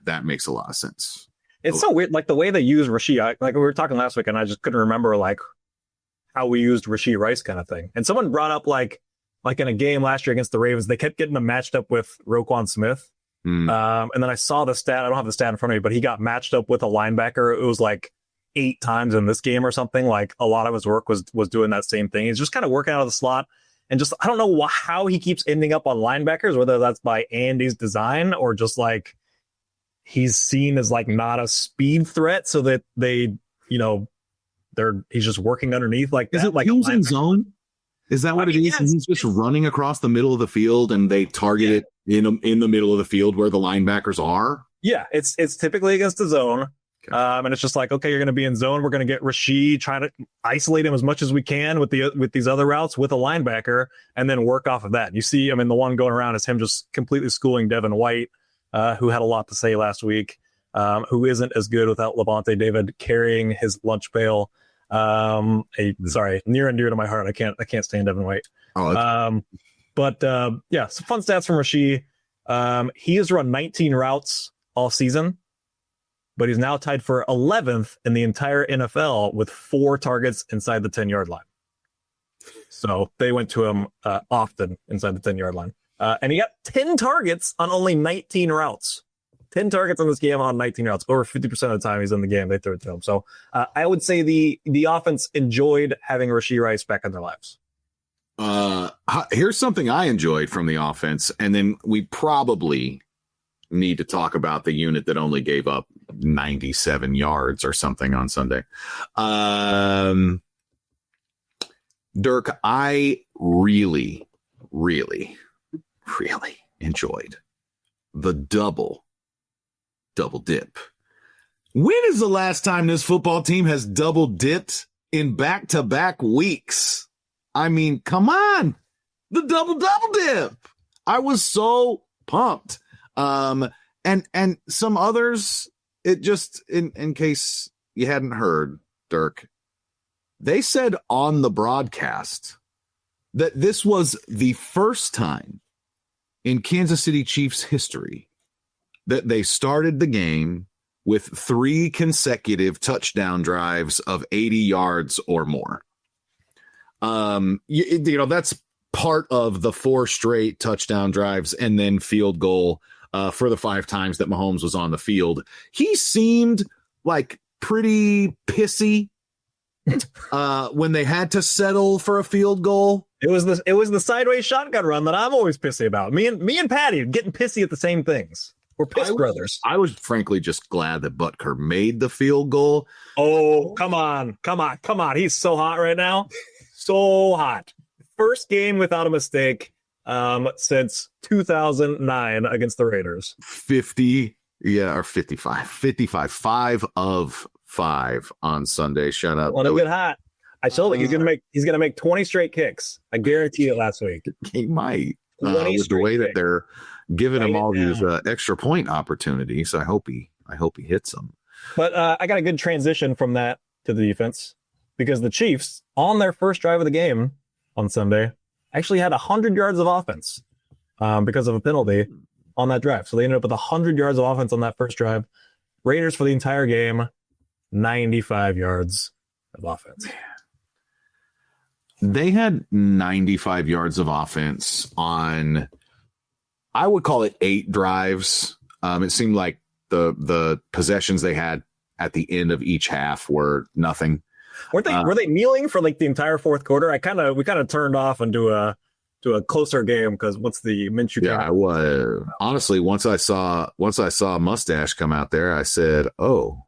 Speaker 8: that makes a lot of sense.
Speaker 1: It's so weird, like the way they use Rashee. Like we were talking last week, and I just couldn't remember like how we used Rashee Rice kind of thing. And someone brought up like in a game last year against the Ravens, they kept getting him matched up with Roquan Smith. And then I saw the stat. I don't have the stat in front of me, but he got matched up with a linebacker. It was like 8 times in this game or something. Like a lot of his work was doing that same thing. He's just kind of working out of the slot. And just, I don't know how he keeps ending up on linebackers, whether that's by Andy's design or just like he's seen as like not a speed threat so that they, you know, he's just working underneath like
Speaker 8: is
Speaker 1: that.
Speaker 8: It like using zone? Is that what it is?
Speaker 1: Yes,
Speaker 8: and he's just running across the middle of the field and they target it in the middle of the field where the linebackers are?
Speaker 1: Yeah, it's typically against the zone. Okay. And it's just like, okay, you're going to be in zone. We're going to get Rashee, trying to isolate him as much as we can with these other routes with a linebacker, and then work off of that. You see, I mean, the one going around is him just completely schooling Devin White, who had a lot to say last week, who isn't as good without Levante David carrying his lunch pail. Sorry, near and dear to my heart. I can't stand Devin White. But yeah, some fun stats from Rashee. He has run 19 routes all season, but he's now tied for 11th in the entire NFL with 4 targets inside the 10-yard line. So they went to him often inside the 10-yard line. And he got 10 targets on only 19 routes. 10 targets on this game on 19 routes. Over 50% of the time he's in the game, they throw it to him. So I would say the offense enjoyed having Rashee Rice back in their lives.
Speaker 8: Here's something I enjoyed from the offense, and then we probably need to talk about the unit that only gave up 97 yards or something on Sunday. Dirk, I really, really, really enjoyed the double dip. When is the last time this football team has double dipped in back-to-back weeks? I mean, come on. The double dip. I was so pumped. And some others, it just in case you hadn't heard, Dirk, they said on the broadcast that this was the first time in Kansas City Chiefs history that they started the game with 3 consecutive touchdown drives of 80 yards or more. That's part of the 4 straight touchdown drives and then field goal for the 5 times that Mahomes was on the field. He seemed like pretty pissy when they had to settle for a field goal.
Speaker 1: It was the sideways shotgun run that I'm always pissy about. Me and Patty getting pissy at the same things. We're piss brothers.
Speaker 8: I was frankly just glad that Butker made the field goal.
Speaker 1: Oh, come on. He's so hot right now. So hot. First game without a mistake since 2009 against the Raiders.
Speaker 8: 55. 5 of 5 on Sunday. Shut up.
Speaker 1: Let him get hot. I told you he's gonna make 20 straight kicks. I guarantee it last week.
Speaker 8: He might. With the way that they're giving him all these extra point opportunities. I hope he hits them.
Speaker 1: But I got a good transition from that to the defense, because the Chiefs, on their first drive of the game on Sunday, actually had 100 yards of offense because of a penalty on that drive. So they ended up with 100 yards of offense on that first drive. Raiders for the entire game, 95 yards of offense.
Speaker 8: They had 95 yards of offense on, I would call it 8 drives. It seemed like the possessions they had at the end of each half were nothing.
Speaker 1: Were they kneeling for like the entire fourth quarter? We kind of turned off and do a closer game because once the Minshew came out.
Speaker 8: I was honestly once I saw a mustache come out there, I said, "Oh,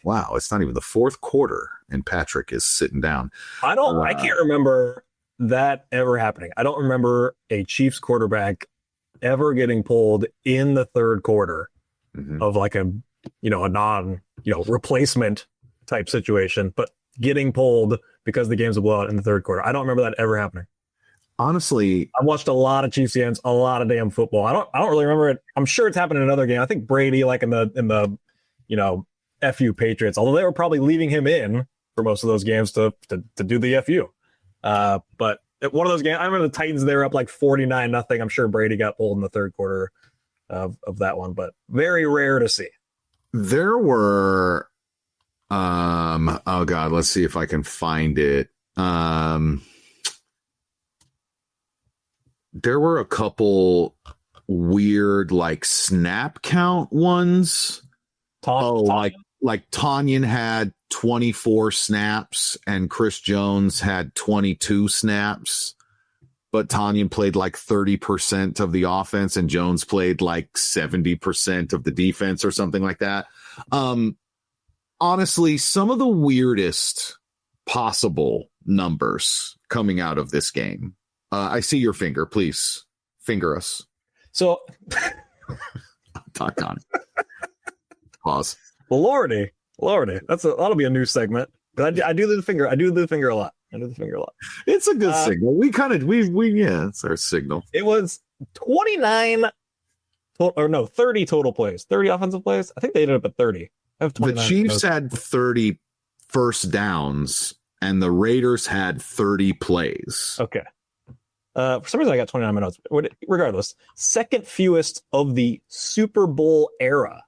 Speaker 8: wow, it's not even the fourth quarter and Patrick is sitting down."
Speaker 1: I can't remember that ever happening. I don't remember a Chiefs quarterback ever getting pulled in the third quarter of like a non replacement type situation, but getting pulled because the game's a blowout in the third quarter. I don't remember that ever happening.
Speaker 8: Honestly,
Speaker 1: I've watched a lot of Chiefs games, a lot of damn football. I don't really remember it. I'm sure it's happened in another game. I think Brady, like in the FU Patriots, although they were probably leaving him in for most of those games to do the FU. But one of those games, I remember the Titans, they were up like 49-0. I'm sure Brady got pulled in the third quarter of that one, but very rare to see.
Speaker 8: There were, oh God, let's see if I can find it. There were a couple weird like snap count ones. Like Tanyan had 24 snaps and Chris Jones had 22 snaps, but Tanyan played like 30% of the offense and Jones played like 70% of the defense or something like that. Honestly, some of the weirdest possible numbers coming out of this game. I see your finger. Please finger us.
Speaker 1: So,
Speaker 8: talk on it. Pause.
Speaker 1: Lordy, that'll be a new segment. But I do the finger. I do the finger a lot.
Speaker 8: It's a good signal. It's our signal.
Speaker 1: It was 30 total plays, 30 offensive plays. I think they ended up at 30.
Speaker 8: The Chiefs had 30 first downs, and the Raiders had 30 plays.
Speaker 1: Okay. For some reason, I got 29 minutes. Regardless, second fewest of the Super Bowl era.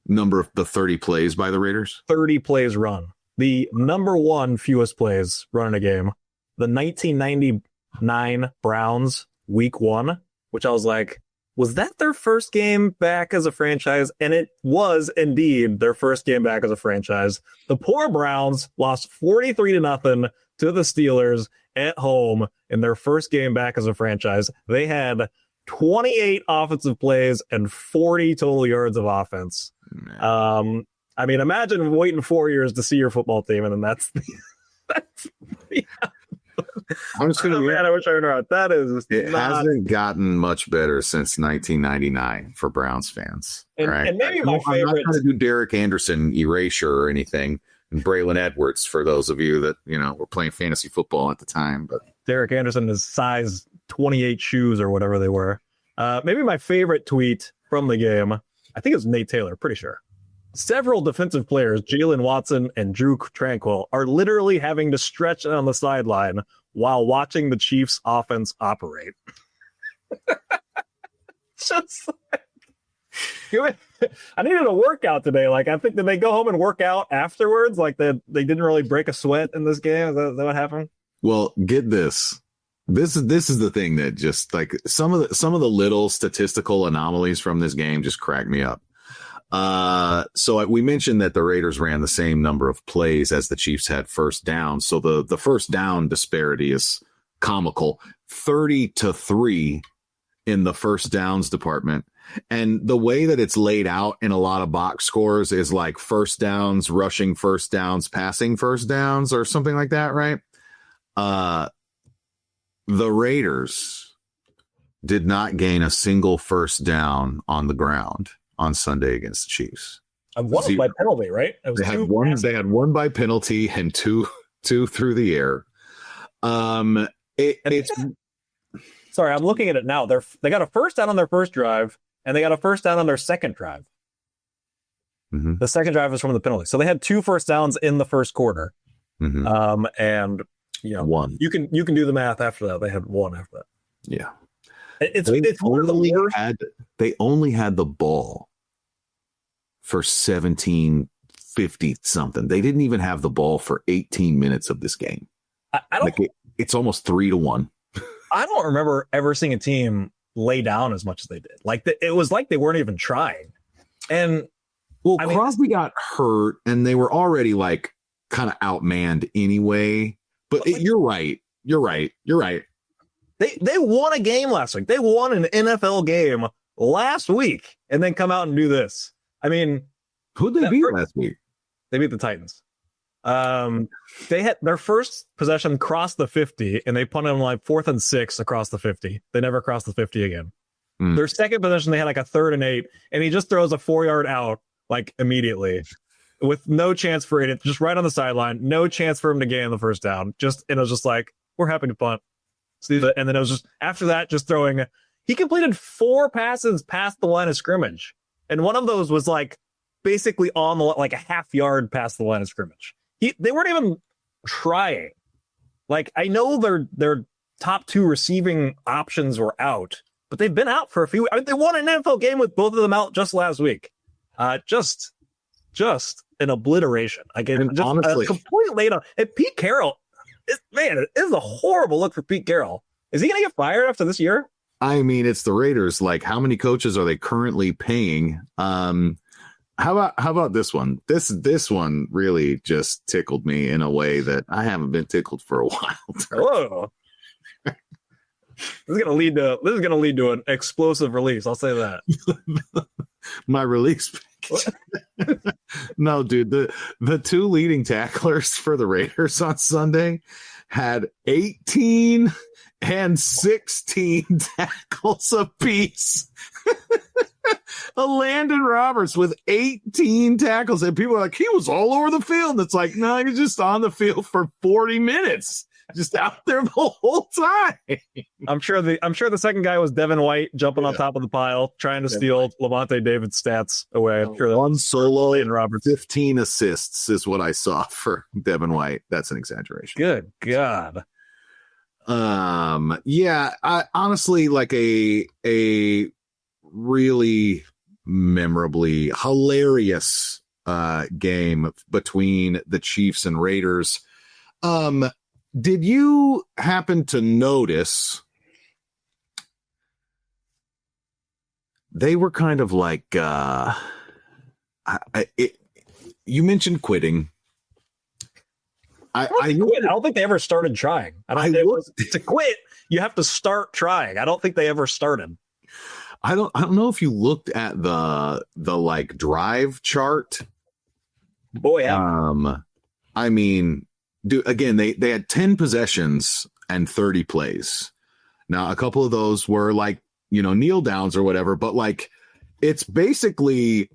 Speaker 8: Number of the 30 plays by the Raiders?
Speaker 1: 30 plays run. The number one fewest plays run in a game. The 1999 Browns Week 1, which I was like, was that their first game back as a franchise? And it was indeed their first game back as a franchise. The poor Browns lost 43-0 to the Steelers at home in their first game back as a franchise. They had 28 offensive plays and 40 total yards of offense. I mean, imagine waiting 4 years to see your football team, and then that's
Speaker 8: I'm just gonna.
Speaker 1: Man, I wish I knew that is.
Speaker 8: It hasn't gotten much better since 1999 for Browns fans.
Speaker 1: And,
Speaker 8: right?
Speaker 1: And maybe my favorite.
Speaker 8: I'm not trying to do Derek Anderson erasure or anything, and Braylon Edwards for those of you that were playing fantasy football at the time. But
Speaker 1: Derek Anderson is size 28 shoes or whatever they were. Maybe my favorite tweet from the game. I think it was Nate Taylor, pretty sure. Several defensive players, Jalen Watson and Drew Tranquil, are literally having to stretch on the sideline while watching the Chiefs offense operate. Just like, I needed a workout today. Like, I think, did they go home and work out afterwards? Like, they didn't really break a sweat in this game? Is that what happened?
Speaker 8: Well, get this. This is the thing that just, like, some of the little statistical anomalies from this game just crack me up. So we mentioned that the Raiders ran the same number of plays as the Chiefs had first down. So the first down disparity is comical. 30-3 in the first downs department. And the way that it's laid out in a lot of box scores is like first downs, rushing first downs, passing first downs, or something like that, right? The Raiders did not gain a single first down on the ground on Sunday against the Chiefs.
Speaker 1: One was by penalty, right? It was
Speaker 8: they had one by penalty and two through the air.
Speaker 1: Sorry, I'm looking at it now. They got a first down on their first drive, and they got a first down on their second drive.
Speaker 8: Mm-hmm.
Speaker 1: The second drive was from the penalty. So they had 2 first downs in the first quarter.
Speaker 8: Mm-hmm.
Speaker 1: And
Speaker 8: one.
Speaker 1: You can do the math after that. They had 1 after that.
Speaker 8: Yeah.
Speaker 1: It's one of the worst.
Speaker 8: They only had the ball for 1750 something. They didn't even have the ball for 18 minutes of this game.
Speaker 1: I don't.
Speaker 8: It's almost 3-1.
Speaker 1: I don't remember ever seeing a team lay down as much as they did. Like it was like they weren't even trying. And
Speaker 8: Crosby got hurt, and they were already like kind of outmanned anyway. But you're right.
Speaker 1: They won a game last week. They won an NFL game last week, and then come out and do this. I mean,
Speaker 8: who'd they beat last week?
Speaker 1: They beat the Titans. They had their first possession crossed the 50, and they punted them like 4th and 6 across the 50. They never crossed the 50 again. Their second possession, they had like a 3rd and 8, and he just throws a 4-yard out like immediately with no chance for it. Just right on the sideline, no chance for him to gain the first down. And it was just like, we're happy to punt. And then it was just after that, just throwing. He completed 4 passes past the line of scrimmage, and one of those was like basically on the like a half yard past the line of scrimmage. They weren't even trying. Like, I know their top 2 receiving options were out, but they've been out for a few. I mean, they won an NFL game with both of them out just last week. Just an obliteration.
Speaker 8: Honestly,
Speaker 1: a complete lay down. And Pete Carroll, it is a horrible look for Pete Carroll. Is he going to get fired after this year?
Speaker 8: I mean, it's the Raiders. Like, how many coaches are they currently paying? How about this one? This one really just tickled me in a way that I haven't been tickled for a while.
Speaker 1: Whoa. This is going to lead to an explosive release. I'll say that.
Speaker 8: My release package. No, dude, the 2 leading tacklers for the Raiders on Sunday had 18 and 16 tackles apiece. Landon Roberts with 18 tackles, and people are like, he was all over the field. And it's like, no, he's just on the field for 40 minutes, just out there the whole time.
Speaker 1: I'm sure the second guy was Devin White jumping on top of the pile, trying to steal Levante David's stats away. I'm sure that
Speaker 8: one solo
Speaker 1: and Roberts.
Speaker 8: 15 assists is what I saw for Devin White. That's an exaggeration.
Speaker 1: Good God.
Speaker 8: Yeah, I honestly like a really memorably hilarious game between the Chiefs and Raiders. Did you happen to notice they were kind of like you mentioned quitting. I
Speaker 1: don't think they ever started trying. To quit, you have to start trying. I don't think they ever started.
Speaker 8: I don't know if you looked at the like drive chart.
Speaker 1: Boy, yeah.
Speaker 8: I mean, again, they had 10 possessions and 30 plays. Now, a couple of those were like, kneel downs or whatever, but like it's basically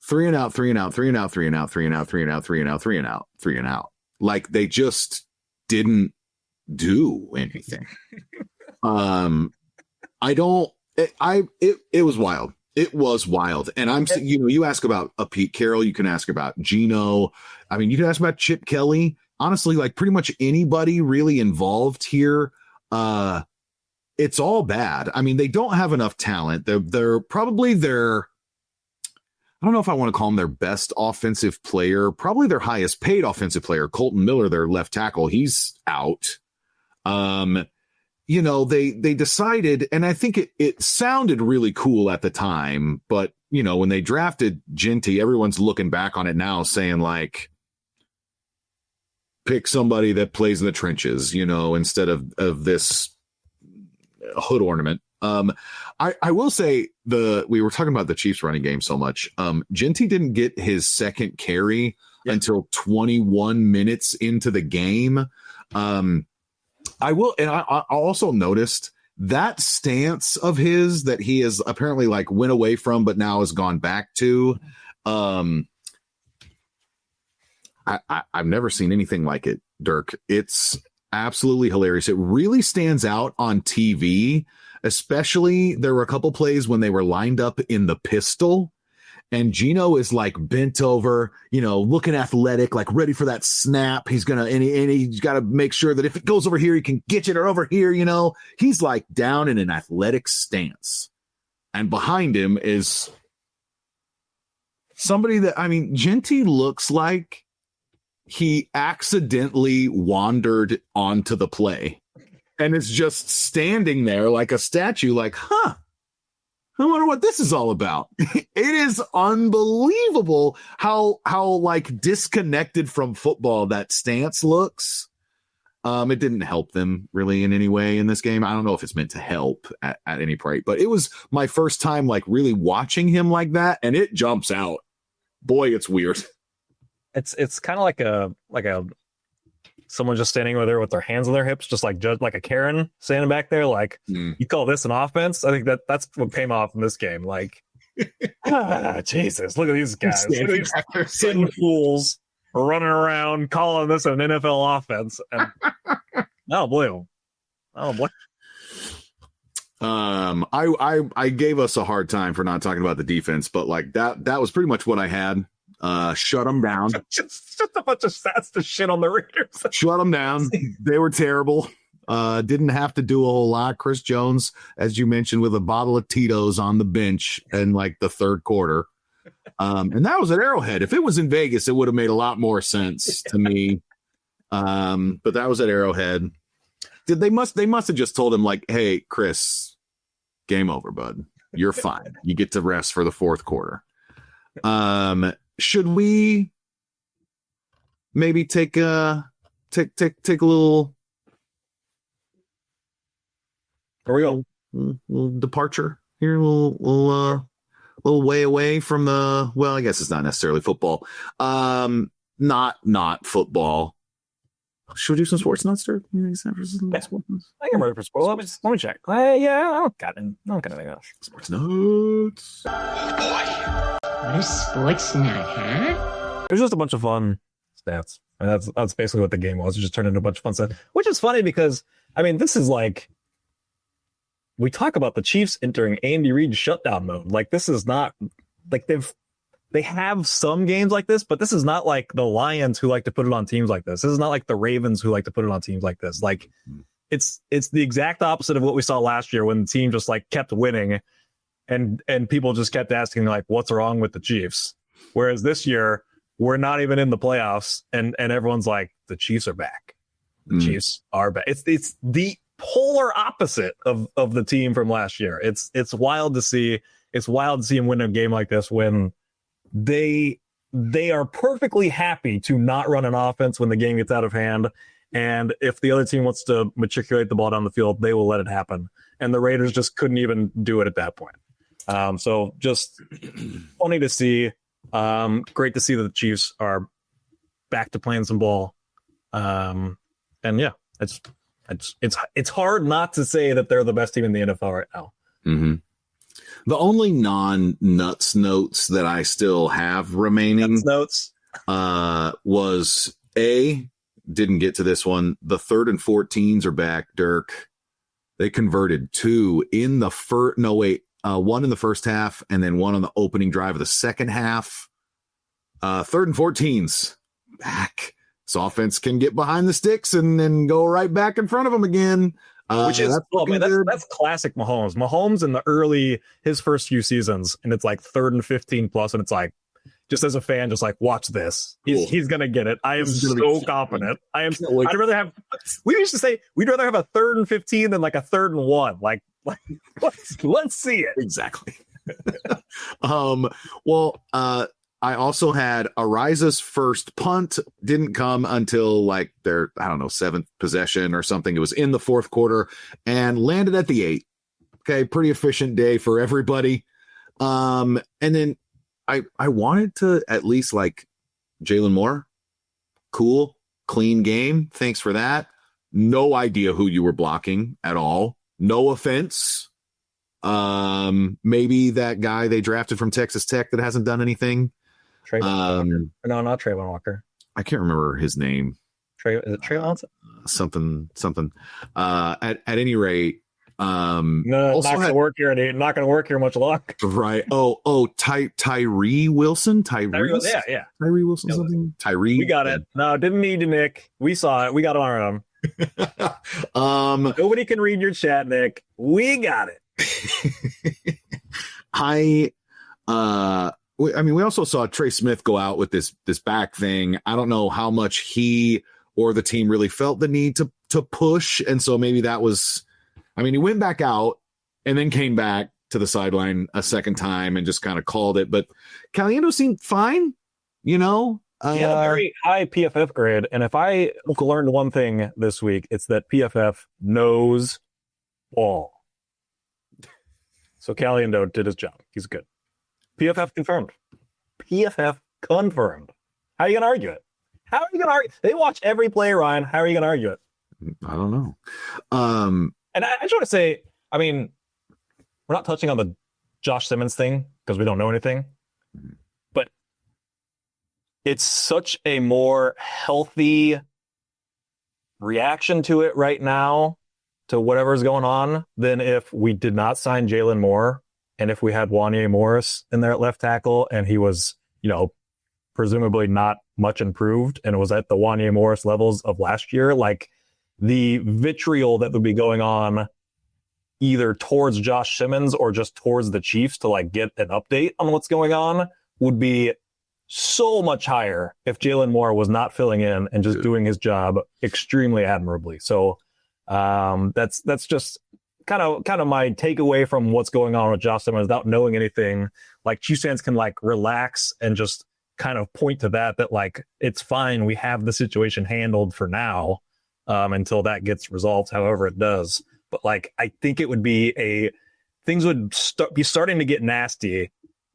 Speaker 8: 3 and out, 3 and out, 3 and out, 3 and out, 3 and out, 3 and out, 3 and out, 3 and out, 3 and out. Like they just didn't do anything. It was wild. It was wild. And you ask about a Pete Carroll, you can ask about Geno. I mean, you can ask about Chip Kelly. Honestly, like pretty much anybody really involved here, it's all bad. I mean, they don't have enough talent. They're probably I don't know if I want to call him their best offensive player, probably their highest paid offensive player, Colton Miller, their left tackle. He's out. They decided, and I think it sounded really cool at the time, but when they drafted Genty, everyone's looking back on it now saying like, pick somebody that plays in the trenches, instead of this hood ornament. I will say we were talking about the Chiefs running game so much. Genty didn't get his second carry until 21 minutes into the game. I also noticed that stance of his that he has apparently like went away from, but now has gone back to. I've never seen anything like it, Dirk. It's absolutely hilarious. It really stands out on TV, especially there were a couple plays when they were lined up in the pistol and Geno is like bent over, looking athletic, like ready for that snap. He's he's got to make sure that if it goes over here, he can get it, or over here, he's like down in an athletic stance. And behind him is somebody that, Genty looks like he accidentally wandered onto the play and is just standing there like a statue, like, I wonder what this is all about. It is unbelievable how like disconnected from football that stance looks. It didn't help them really in any way in this game. I don't know if it's meant to help at any point, but it was my first time like really watching him like that, and it jumps out. Boy, it's weird.
Speaker 1: It's kind of like a someone just standing over there with their hands on their hips, just like a Karen standing back there. Like, you call this an offense? I think that's what came off in this game. Like, Jesus, look at these guys. Look at these sitting fools running around calling this an NFL offense. And I don't blame them.
Speaker 8: I gave us a hard time for not talking about the defense, but like that was pretty much what I had. Shut them down.
Speaker 1: Just a bunch of stats to shit on the Raiders.
Speaker 8: Shut them down. They were terrible. Didn't have to do a whole lot. Chris Jones, as you mentioned, with a bottle of Tito's on the bench in like the third quarter. And that was at Arrowhead. If it was in Vegas, it would have made a lot more sense to me. But that was at Arrowhead. They must have just told him like, hey, Chris, game over, bud. You're fine. You get to rest for the fourth quarter. Should we maybe take a little?
Speaker 1: Where we go?
Speaker 8: Little departure here, a little way away from the. Well, I guess it's not necessarily football. Not football. Should we do some sports nuts, Dirk?
Speaker 1: I can ready for sports. Let me check. Yeah, I don't got anything else.
Speaker 8: Sports nuts.
Speaker 12: What a sports nut, huh?
Speaker 1: It was just a bunch of fun stats. I mean, that's basically what the game was. It just turned into a bunch of fun stuff, which is funny because, this is like, we talk about the Chiefs entering Andy Reid's shutdown mode. Like, this is not, like, they have some games like this, but this is not like the Lions who like to put it on teams like this. This is not like the Ravens who like to put it on teams like this. Like, it's the exact opposite of what we saw last year when the team just like kept winning and people just kept asking like, what's wrong with the Chiefs? Whereas this year, we're not even in the playoffs and everyone's like, the Chiefs are back. The Chiefs are back. It's the polar opposite of the team from last year. It's wild to see. It's wild to see him win a game like this when they are perfectly happy to not run an offense when the game gets out of hand. And if the other team wants to matriculate the ball down the field, they will let it happen. And the Raiders just couldn't even do it at that point. So just funny to see. Great to see that the Chiefs are back to playing some ball. And yeah, it's hard not to say that they're the best team in the NFL right now.
Speaker 8: Mm-hmm. The only non-nuts notes that I still have remaining was didn't get to this one. The 3rd and 14s are back, Dirk. They converted 2 in the first. No, wait. 1 in the first half, and then 1 on the opening drive of the second half. 3rd and 14s back. This offense can get behind the sticks and then go right back in front of them again.
Speaker 1: Which is that's classic Mahomes. Mahomes in the early his first few seasons, and it's like 3rd and 15 plus, and it's like, just as a fan, just like, watch this. He's gonna get it. I am so confident. I'd rather have. We used to say we'd rather have a 3rd and 15 than like a 3rd and 1. Like let's see it.
Speaker 8: Exactly. Well, I also had Ariza's first punt didn't come until like their, I don't know, 7th possession or something. It was in the 4th quarter and landed at the 8. Okay. Pretty efficient day for everybody. And then I wanted to at least like Jalen Moore. Cool, clean game. Thanks for that. No idea who you were blocking at all. No offense. Maybe that guy they drafted from Texas Tech that hasn't done anything.
Speaker 1: Trayvon Walker. No, not Trayvon Walker.
Speaker 8: I can't remember his name.
Speaker 1: Is it Trayvon?
Speaker 8: Something. At any rate,
Speaker 1: no, not gonna work here. Not gonna work here much longer.
Speaker 8: Right. Tyree Wilson. Tyree.
Speaker 1: Yeah.
Speaker 8: Tyree Wilson. Something. Tyree.
Speaker 1: We got it. No, didn't need to, Nick. We saw it. We got it on our own. Nobody can read your chat, Nick. We got it.
Speaker 8: We also saw Trey Smith go out with this back thing. I don't know how much he or the team really felt the need to push, and so maybe that was. I mean, he went back out and then came back to the sideline a second time and just kind of called it. But Caliendo seemed fine, you know.
Speaker 1: He had a very high PFF grade, and if I learned one thing this week, it's that PFF knows ball. So Caliendo did his job. He's good. PFF confirmed. PFF confirmed. How are you going to argue it? How are you going to argue? They watch every play, Ryan. How are you going to argue it?
Speaker 8: I don't know.
Speaker 1: And I just want to say, I mean, we're not touching on the Josh Simmons thing because we don't know anything. But it's such a more healthy reaction to it right now, to whatever's going on, than if we did not sign Jalen Moore and if we had Wanya Morris in there at left tackle and he was, presumably not much improved and was at the Wanya Morris levels of last year. Like, the vitriol that would be going on either towards Josh Simmons or just towards the Chiefs to like get an update on what's going on would be so much higher if Jalen Moore was not filling in and just doing his job extremely admirably. So that's just kind of my takeaway from what's going on with Josh Simmons without knowing anything. Like, Chiefs fans can like relax and just kind of point to that like, it's fine. We have the situation handled for now. Until that gets resolved, however it does. But like, I think it would be things would be starting to get nasty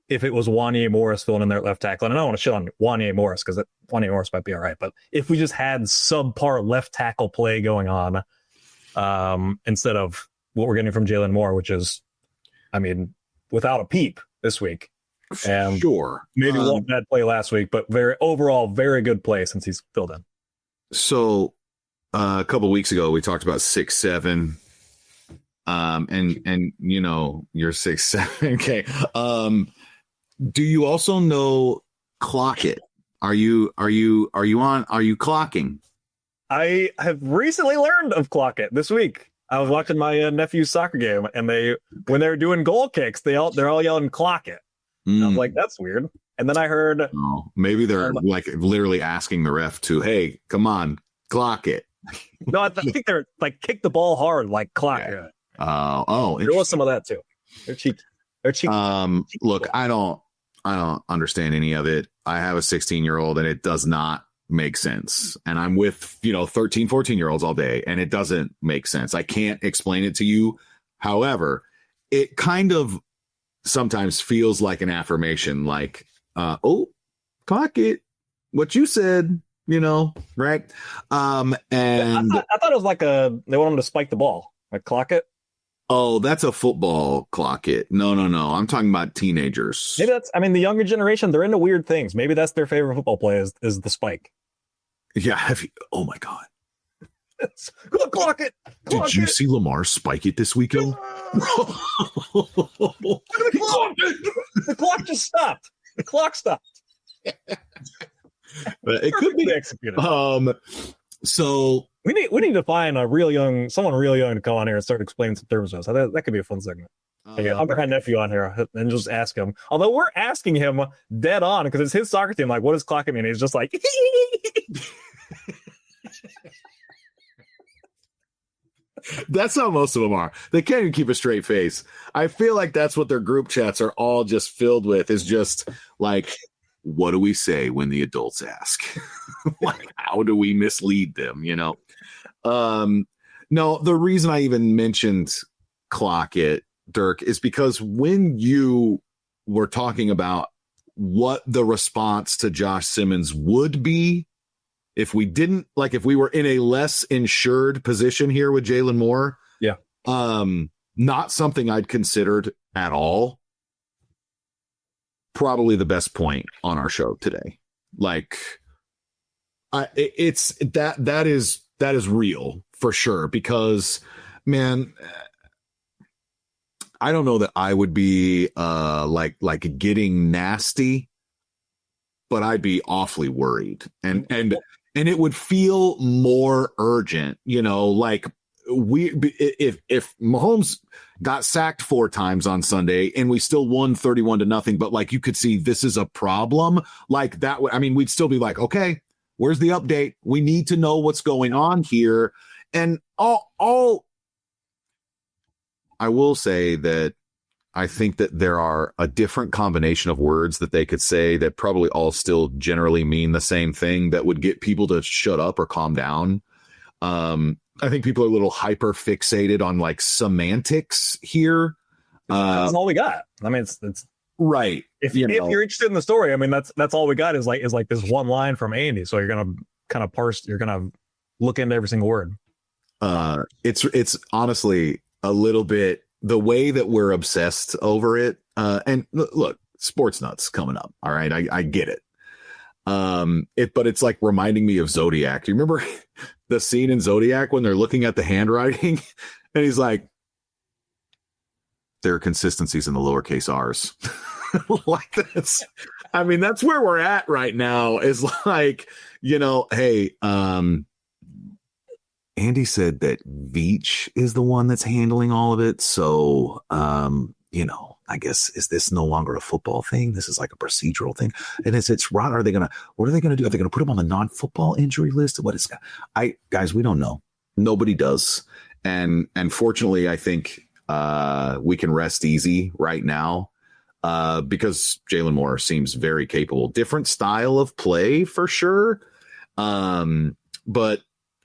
Speaker 1: if it was Wanya Morris filling in there at left tackle. And I don't want to shit on Wanya Morris because Wanya Morris might be all right. But if we just had subpar left tackle play going on instead of what we're getting from Jalen Moore, which is, I mean, without a peep this week. And
Speaker 8: sure,
Speaker 1: maybe one bad play last week, but overall very good play since he's filled in.
Speaker 8: So. A couple of weeks ago, we talked about 6'7", and you're 6'7". Okay. Do you also know Clock It? Are you clocking?
Speaker 1: I have recently learned of Clock It this week. I was watching my nephew's soccer game, and when they were doing goal kicks, they're all yelling "Clock It." I was like, that's weird. And then I heard,
Speaker 8: maybe they're like literally asking the ref to, hey, come on, clock it.
Speaker 1: No, I think they're like, kick the ball hard, like clock.
Speaker 8: Yeah.
Speaker 1: There was some of that too. They're cheap.
Speaker 8: Look, I don't understand any of it. I have a 16-year-old and it does not make sense. And I'm with, 13, 14-year-olds all day and it doesn't make sense. I can't explain it to you. However, it kind of sometimes feels like an affirmation, like, clock it. What you said. Right? And
Speaker 1: I thought it was like they want them to spike the ball, like clock it.
Speaker 8: Oh, that's a football clock it. No. I'm talking about teenagers.
Speaker 1: Maybe the younger generation, they're into weird things. Maybe that's their favorite football play is the spike.
Speaker 8: Yeah. Oh my God.
Speaker 1: Clock it.
Speaker 8: Did you see Lamar spike it this weekend?
Speaker 1: The clock just stopped. The clock stopped.
Speaker 8: But it could be
Speaker 1: executed.
Speaker 8: So
Speaker 1: we need to find someone real young to come on here and start explaining some terms to us. That could be a fun segment. I'll bring my nephew on here and just ask him. Although we're asking him dead on because it's his soccer team. Like, what does clocking mean? He's just like,
Speaker 8: that's how most of them are. They can't even keep a straight face. I feel like that's what their group chats are all just filled with, is just like, what do we say when the adults ask? Like, how do we mislead them? No, the reason I even mentioned clock it, Dirk, is because when you were talking about what the response to Josh Simmons would be if we didn't, like, if we were in a less insured position here with Jalen Moore, not something I'd considered at all. Probably the best point on our show today. Like, it's that is real for sure, because, man, I don't know that I would be like getting nasty, but I'd be awfully worried, and it would feel more urgent, like if Mahomes got sacked 4 times on Sunday and we still won 31-0, but like you could see this is a problem like that. I mean, we'd still be like, okay, where's the update? We need to know what's going on here. And all I will say that I think that there are a different combination of words that they could say that probably all still generally mean the same thing that would get people to shut up or calm down. I think people are a little hyper fixated on like semantics here.
Speaker 1: That's all we got. I mean, it's
Speaker 8: right.
Speaker 1: If you're interested in the story, I mean, that's all we got is like this one line from Andy. So you're going to kind of you're going to look into every single word.
Speaker 8: It's honestly a little bit the way that we're obsessed over it. And look, sports nuts coming up. All right. I get it. But it's like reminding me of Zodiac. Do you remember the scene in Zodiac when they're looking at the handwriting and he's like, there are consistencies in the lowercase r's. Like this. I mean, that's where we're at right now, is like, hey, Andy said that Veach is the one that's handling all of it. So, I guess, is this no longer a football thing? This is like a procedural thing. And what are they going to do? Are they going to put him on the non-football injury list? Guys, we don't know. Nobody does. And fortunately, I think we can rest easy right now because Jalen Moore seems very capable. Different style of play for sure. But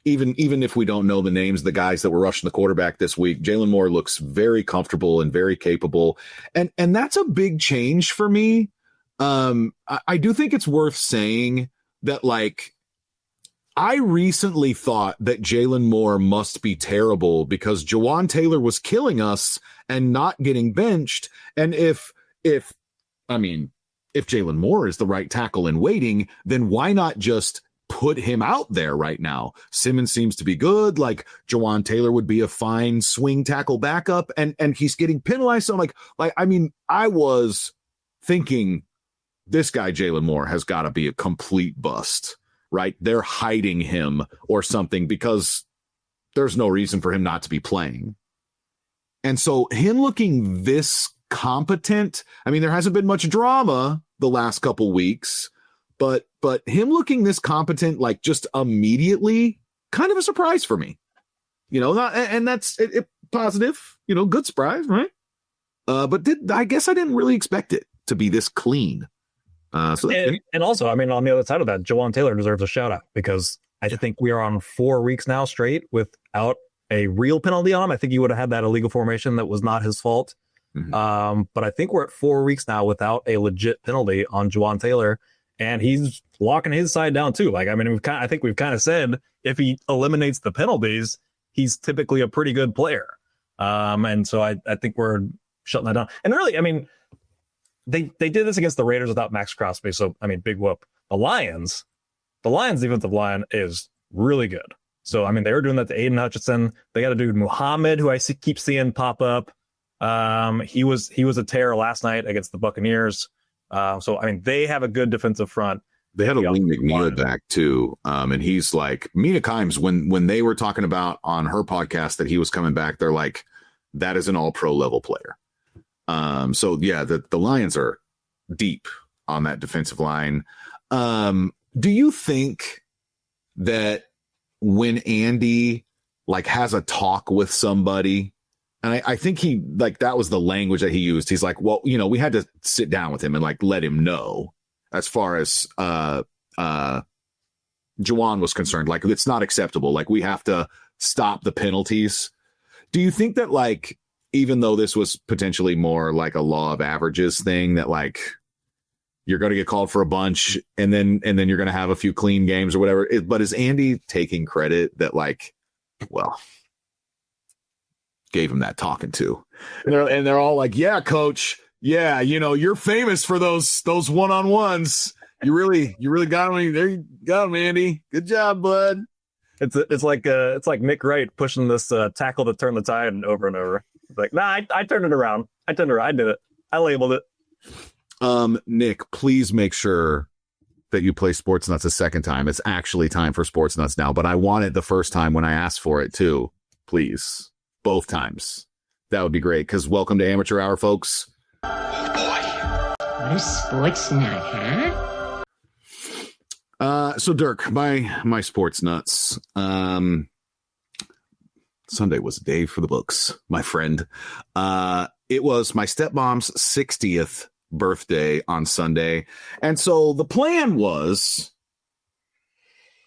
Speaker 8: even if we don't know the names of the guys that were rushing the quarterback this week, Jalen Moore looks very comfortable and very capable. And that's a big change for me. I do think it's worth saying that, like, I recently thought that Jalen Moore must be terrible because Jawan Taylor was killing us and not getting benched. And if Jalen Moore is the right tackle in waiting, then why not just put him out there right now? Simmons seems to be good. Like, Jawan Taylor would be a fine swing tackle backup, and he's getting penalized. So I'm like, I was thinking this guy, Jalen Moore, has got to be a complete bust, right? They're hiding him or something because there's no reason for him not to be playing. And so him looking this competent, I mean, there hasn't been much drama the last couple weeks, but him looking this competent, like, just immediately, kind of a surprise for me, and that's it, positive, good surprise, right? But I guess I didn't really expect it to be this clean. And
Speaker 1: also, I mean, on the other side of that, Jawan Taylor deserves a shout out because I think we are on 4 weeks now straight without a real penalty on him. I think he would have had that illegal formation that was not his fault. Mm-hmm. But I think we're at 4 weeks now without a legit penalty on Jawan Taylor. And he's locking his side down too. Like, I mean, I think we've kind of said if he eliminates the penalties, he's typically a pretty good player. And so I think we're shutting that down. And really, I mean, they did this against the Raiders without Max Crosby. So, I mean, big whoop. The Lions defensive line is really good. So, I mean, they were doing that to Aiden Hutchinson. They got a dude, Muhammad, who keep seeing pop up. He was a terror last night against the Buccaneers. So, I mean, they have a good defensive front.
Speaker 8: They had a Lee McNeil back too. And he's like, Mina Kimes, when they were talking about on her podcast that he was coming back, they're like, that is an all pro level player. So yeah, the Lions are deep on that defensive line. Do you think that when Andy like has a talk with somebody, and I think he like that was the language that he used. He's like, well, you know, we had to sit down with him and like let him know as far as Juwan was concerned, like it's not acceptable. Like we have to stop the penalties. Do you think that like, even though this was potentially more like a law of averages thing, that like you're going to get called for a bunch and then you're going to have a few clean games or whatever. But is Andy taking credit that like, well, gave him that talking to, and they're all like, yeah, coach. Yeah. You know, you're famous for those one-on-ones. You really got him. There you got him, Andy. Good job, bud.
Speaker 1: It's like Nick Wright pushing this tackle to turn the tide over and over. It's like, nah, I turned it around. I did it. I labeled it.
Speaker 8: Nick, please make sure that you play Sports Nuts a second time. It's actually time for Sports Nuts now, but I want it the first time when I asked for it too. Please. Both times. That would be great, because welcome to Amateur Hour, folks.
Speaker 12: What a sports nut, huh?
Speaker 8: So Dirk, my Sports Nuts. Sunday was a day for the books, my friend. It was my stepmom's 60th birthday on Sunday. And so the plan was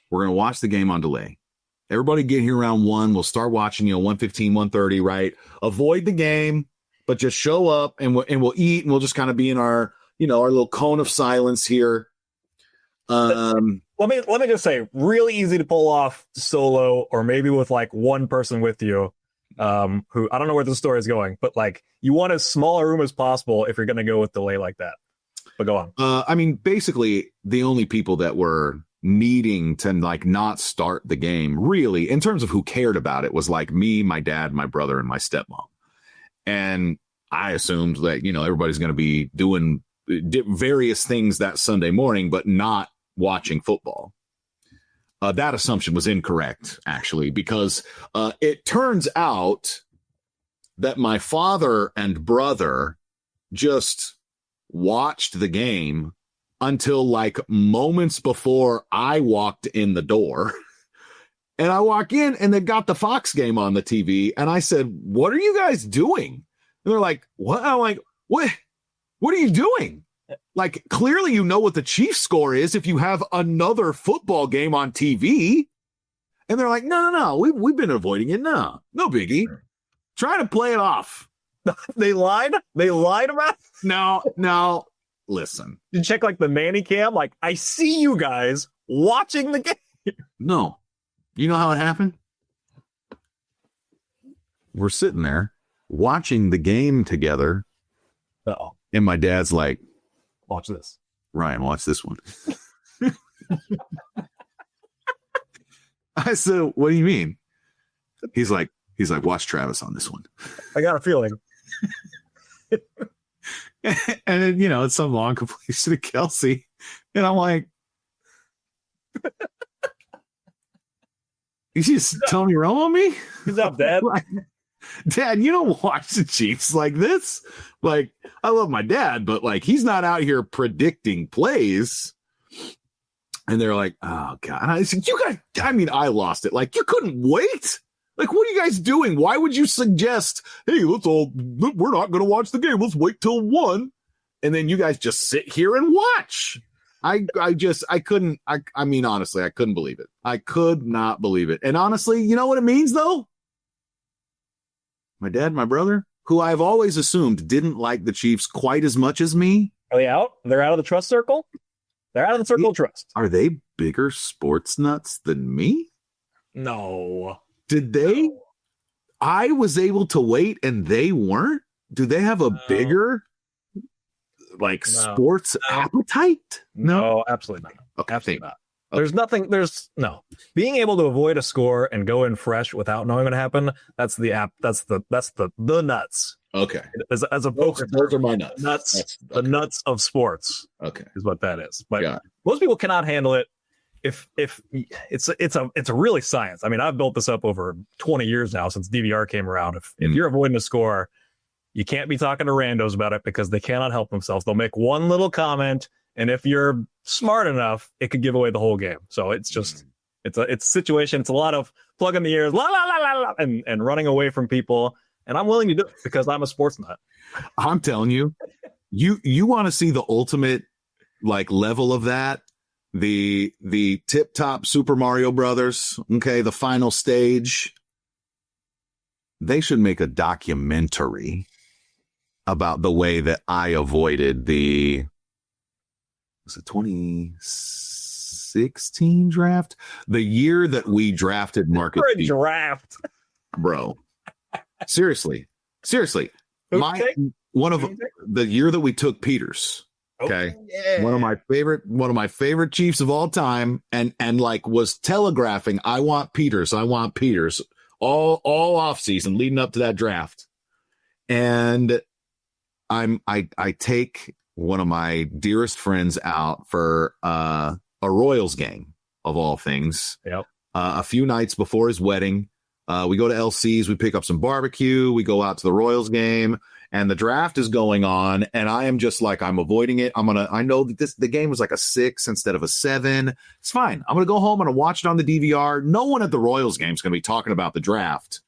Speaker 8: we're going to watch the game on delay. Everybody get here around 1. We'll start watching, 1:15, 1:30, right? Avoid the game, but just show up and we'll eat, and we'll just kind of be in our, our little cone of silence here.
Speaker 1: Let me just say, really easy to pull off solo, or maybe with like one person with you, who I don't know where the story is going, but like you want as small a room as possible if you're going to go with delay like that. But go on.
Speaker 8: Basically the only people that were needing to like not start the game really in terms of who cared about it was like me, my dad, my brother, and my stepmom. And I assumed that, everybody's going to be doing various things that Sunday morning, but not watching football. That assumption was incorrect, actually, because it turns out that my father and brother just watched the game until like moments before I walked in the door. And I walk in and they got the Fox game on the TV. And I said, what are you guys doing? And they're like, what? I'm like, what are you doing? Like, clearly you know what the Chiefs score is if you have another football game on TV. And they're like, no, we've been avoiding it. No biggie. Try to play it off.
Speaker 1: They lied about it?
Speaker 8: No. Listen.
Speaker 1: You check like the Manny cam, like I see you guys watching the game.
Speaker 8: No. You know how it happened? We're sitting there watching the game together.
Speaker 1: Uh-oh.
Speaker 8: And my dad's like,
Speaker 1: watch this.
Speaker 8: Ryan, watch this one. I said, what do you mean? He's like, watch Travis on this one.
Speaker 1: I got a feeling.
Speaker 8: And then, it's some long completion to Kelsey. And I'm like, you just telling me wrong on me?
Speaker 1: What's up, Dad?
Speaker 8: Dad, you don't watch the Chiefs like this. Like, I love my dad, but like, he's not out here predicting plays. And they're like, oh, God. And I said, I lost it. Like, you couldn't wait. Like, what are you guys doing? Why would you suggest, hey, we're not going to watch the game. Let's wait till 1. And then you guys just sit here and watch. I couldn't believe it. I could not believe it. And honestly, you know what it means though? My dad, my brother, who I've always assumed didn't like the Chiefs quite as much as me.
Speaker 1: Are they out? They're out of the trust circle? They're out of the circle of trust.
Speaker 8: Are they bigger sports nuts than me?
Speaker 1: No.
Speaker 8: Did they? No. I was able to wait and they weren't? Do they have a bigger sports appetite?
Speaker 1: No, absolutely not.
Speaker 8: Okay,
Speaker 1: absolutely not. There's nothing. There's no being able to avoid a score and go in fresh without knowing what happened. That's the app. That's the nuts.
Speaker 8: Okay.
Speaker 1: As a
Speaker 8: those are my nuts.
Speaker 1: The nuts of sports.
Speaker 8: Okay,
Speaker 1: is what that is. But most people cannot handle it. If it's a really science. I mean, I've built this up over 20 years now since DVR came around. If you're avoiding a score, you can't be talking to randos about it because they cannot help themselves. They'll make one little comment. And if you're smart enough, it could give away the whole game. So it's just it's a situation. It's a lot of plug in the ears, la la la la, la and running away from people. And I'm willing to do it because I'm a sports nut.
Speaker 8: I'm telling you, you want to see the ultimate like level of that. The tip top Super Mario Brothers. Okay, the final stage. They should make a documentary about the way that I avoided the 2016 draft, the year that we drafted Marcus.
Speaker 1: For a draft,
Speaker 8: bro. Seriously, one of the year that we took Peters. Okay, one of my favorite Chiefs of all time, and like was telegraphing, I want Peters all off season leading up to that draft, and I take one of my dearest friends out for a Royals game of all things.
Speaker 1: Yep.
Speaker 8: A few nights before his wedding, we go to LC's, we pick up some barbecue, we go out to the Royals game, and the draft is going on, and I am just like, I'm avoiding it. I know that the game was like a 6 instead of a 7. It's fine. I'm going to go home and watch it on the DVR. No one at the Royals game is going to be talking about the draft.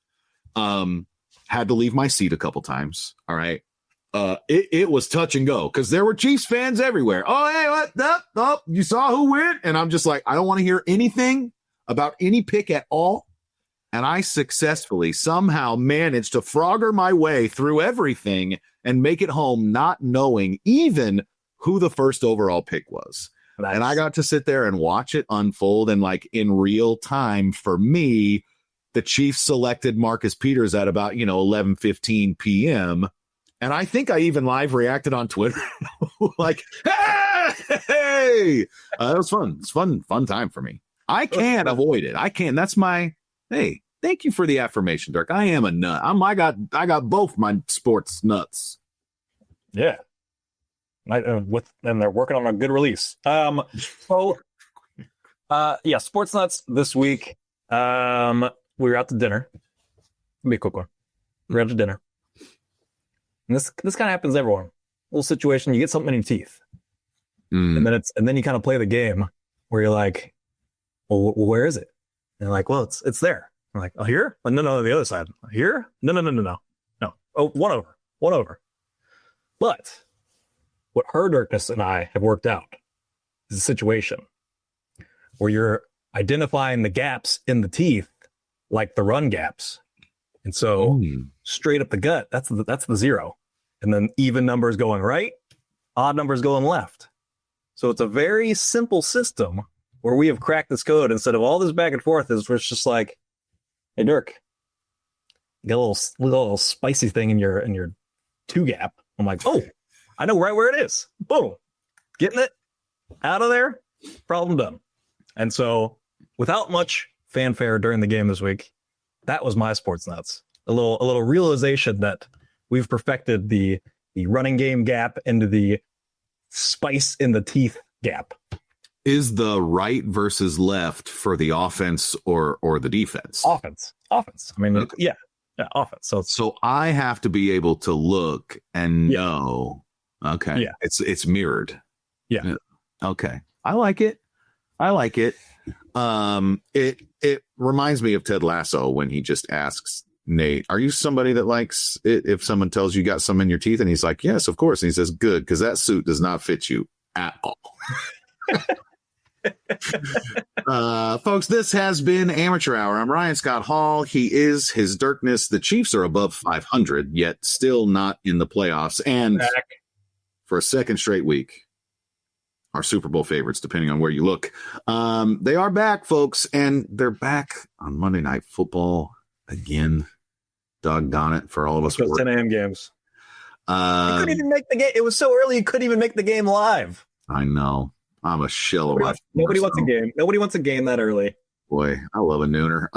Speaker 8: Had to leave my seat a couple times. All right. It was touch and go because there were Chiefs fans everywhere. Oh, hey, what? Oh, you saw who went? And I'm just like, I don't want to hear anything about any pick at all. And I successfully somehow managed to Frogger my way through everything and make it home not knowing even who the first overall pick was. Nice. And I got to sit there and watch it unfold. And like in real time for me, the Chiefs selected Marcus Peters at about, 11:15 p.m. And I think I even live reacted on Twitter. Like, hey, that was fun. It's fun time for me. I can't avoid it. I can. That's my, hey, thank you for the affirmation, Dirk. I am a nut. I got both my sports nuts.
Speaker 1: Yeah. And they're working on a good release. Sports nuts this week. We were out to dinner. It'll be a quick one. We were out to dinner. And this kind of happens to everyone. Little situation, you get something in your teeth. And then you kind of play the game where you're like, well, where is it? And they're like, well, it's there. I'm like, oh, here? Oh, no, the other side. Here? No. Oh, one over. But what her Dirkness and I have worked out is a situation where you're identifying the gaps in the teeth like the run gaps. And so straight up the gut, that's the 0. And then even numbers going right, odd numbers going left. So it's a very simple system where we have cracked this code instead of all this back and forth is where it's just like, hey, Dirk, you got a little spicy thing in your 2 gap. I'm like, oh, I know right where it is. Boom. Getting it out of there. Problem done. And so without much fanfare during the game this week, that was my sports nuts. A little realization that we've perfected the running game gap into the spice in the teeth gap.
Speaker 8: Is the right versus left for the offense or the defense?
Speaker 1: Offense. I mean, okay. Yeah, offense.
Speaker 8: So I have to be able to look and know. Okay.
Speaker 1: Yeah.
Speaker 8: It's mirrored.
Speaker 1: Yeah.
Speaker 8: Okay. I like it. It reminds me of Ted Lasso when he just asks Nate, are you somebody that likes it if someone tells you got some in your teeth? And he's like, yes, of course. And he says, good, because that suit does not fit you at all. Folks, this has been Amateur Hour. I'm Ryan Scott Hall. He is his Dirkness. The Chiefs are above 500, yet still not in the playoffs. And for a second straight week, our Super Bowl favorites, depending on where you look. They are back, folks, and they're back on Monday Night Football again. Doggone it for all of us.
Speaker 1: 10 a.m. games. You couldn't even make the game. It was so early you couldn't even make the game live.
Speaker 8: I know. I'm a shell of my
Speaker 1: Nobody
Speaker 8: former
Speaker 1: wants a
Speaker 8: self.
Speaker 1: game. Nobody wants a game that early.
Speaker 8: Boy, I love a nooner.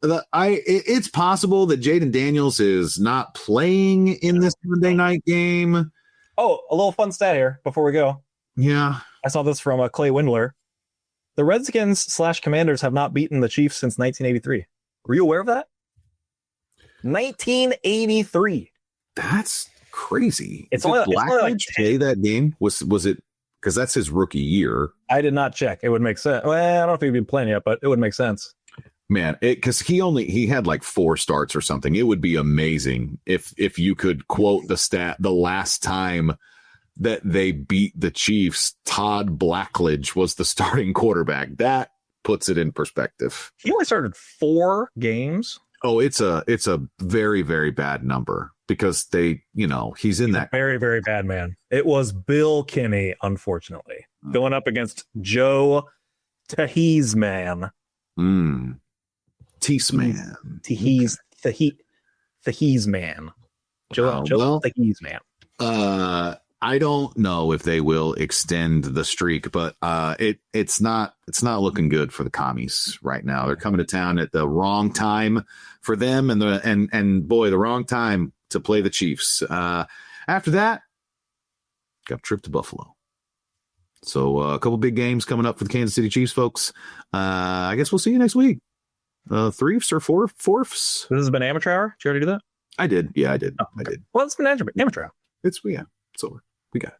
Speaker 8: It's possible that Jaden Daniels is not playing in this Monday night game.
Speaker 1: Oh, a little fun stat here before we go.
Speaker 8: Yeah.
Speaker 1: I saw this from Clay Windler. The Redskins/Commanders have not beaten the Chiefs since 1983. Were you aware of that? 1983.
Speaker 8: That's crazy.
Speaker 1: It's
Speaker 8: Did
Speaker 1: only
Speaker 8: Blackledge
Speaker 1: like
Speaker 8: play that game? Was it because that's his rookie year?
Speaker 1: I did not check. It would make sense. Well, I don't know if he'd be playing yet, but it would make sense.
Speaker 8: Man, because he had like 4 starts or something. It would be amazing if you could quote the stat the last time that they beat the Chiefs, Todd Blackledge was the starting quarterback. That puts it in perspective.
Speaker 1: He only started 4 games.
Speaker 8: Oh, it's a very, very bad number because he's in that
Speaker 1: very, very bad man. It was Bill Kinney, unfortunately, going up against Joe Tehees-Man.
Speaker 8: Tease-Man.
Speaker 1: Tehees-Man. Joe Tehees-Man.
Speaker 8: I don't know if they will extend the streak, but it's not looking good for the commies right now. They're coming to town at the wrong time for them, and the wrong time to play the Chiefs. After that, got a trip to Buffalo. So a couple big games coming up for the Kansas City Chiefs, folks. I guess we'll see you next week. 3fs or 4fs.
Speaker 1: This has been Amateur Hour. Did you already do that?
Speaker 8: I did. Yeah, I did.
Speaker 1: Oh, okay.
Speaker 8: I did.
Speaker 1: Well, it's been Amateur Hour.
Speaker 8: It's over. We got it.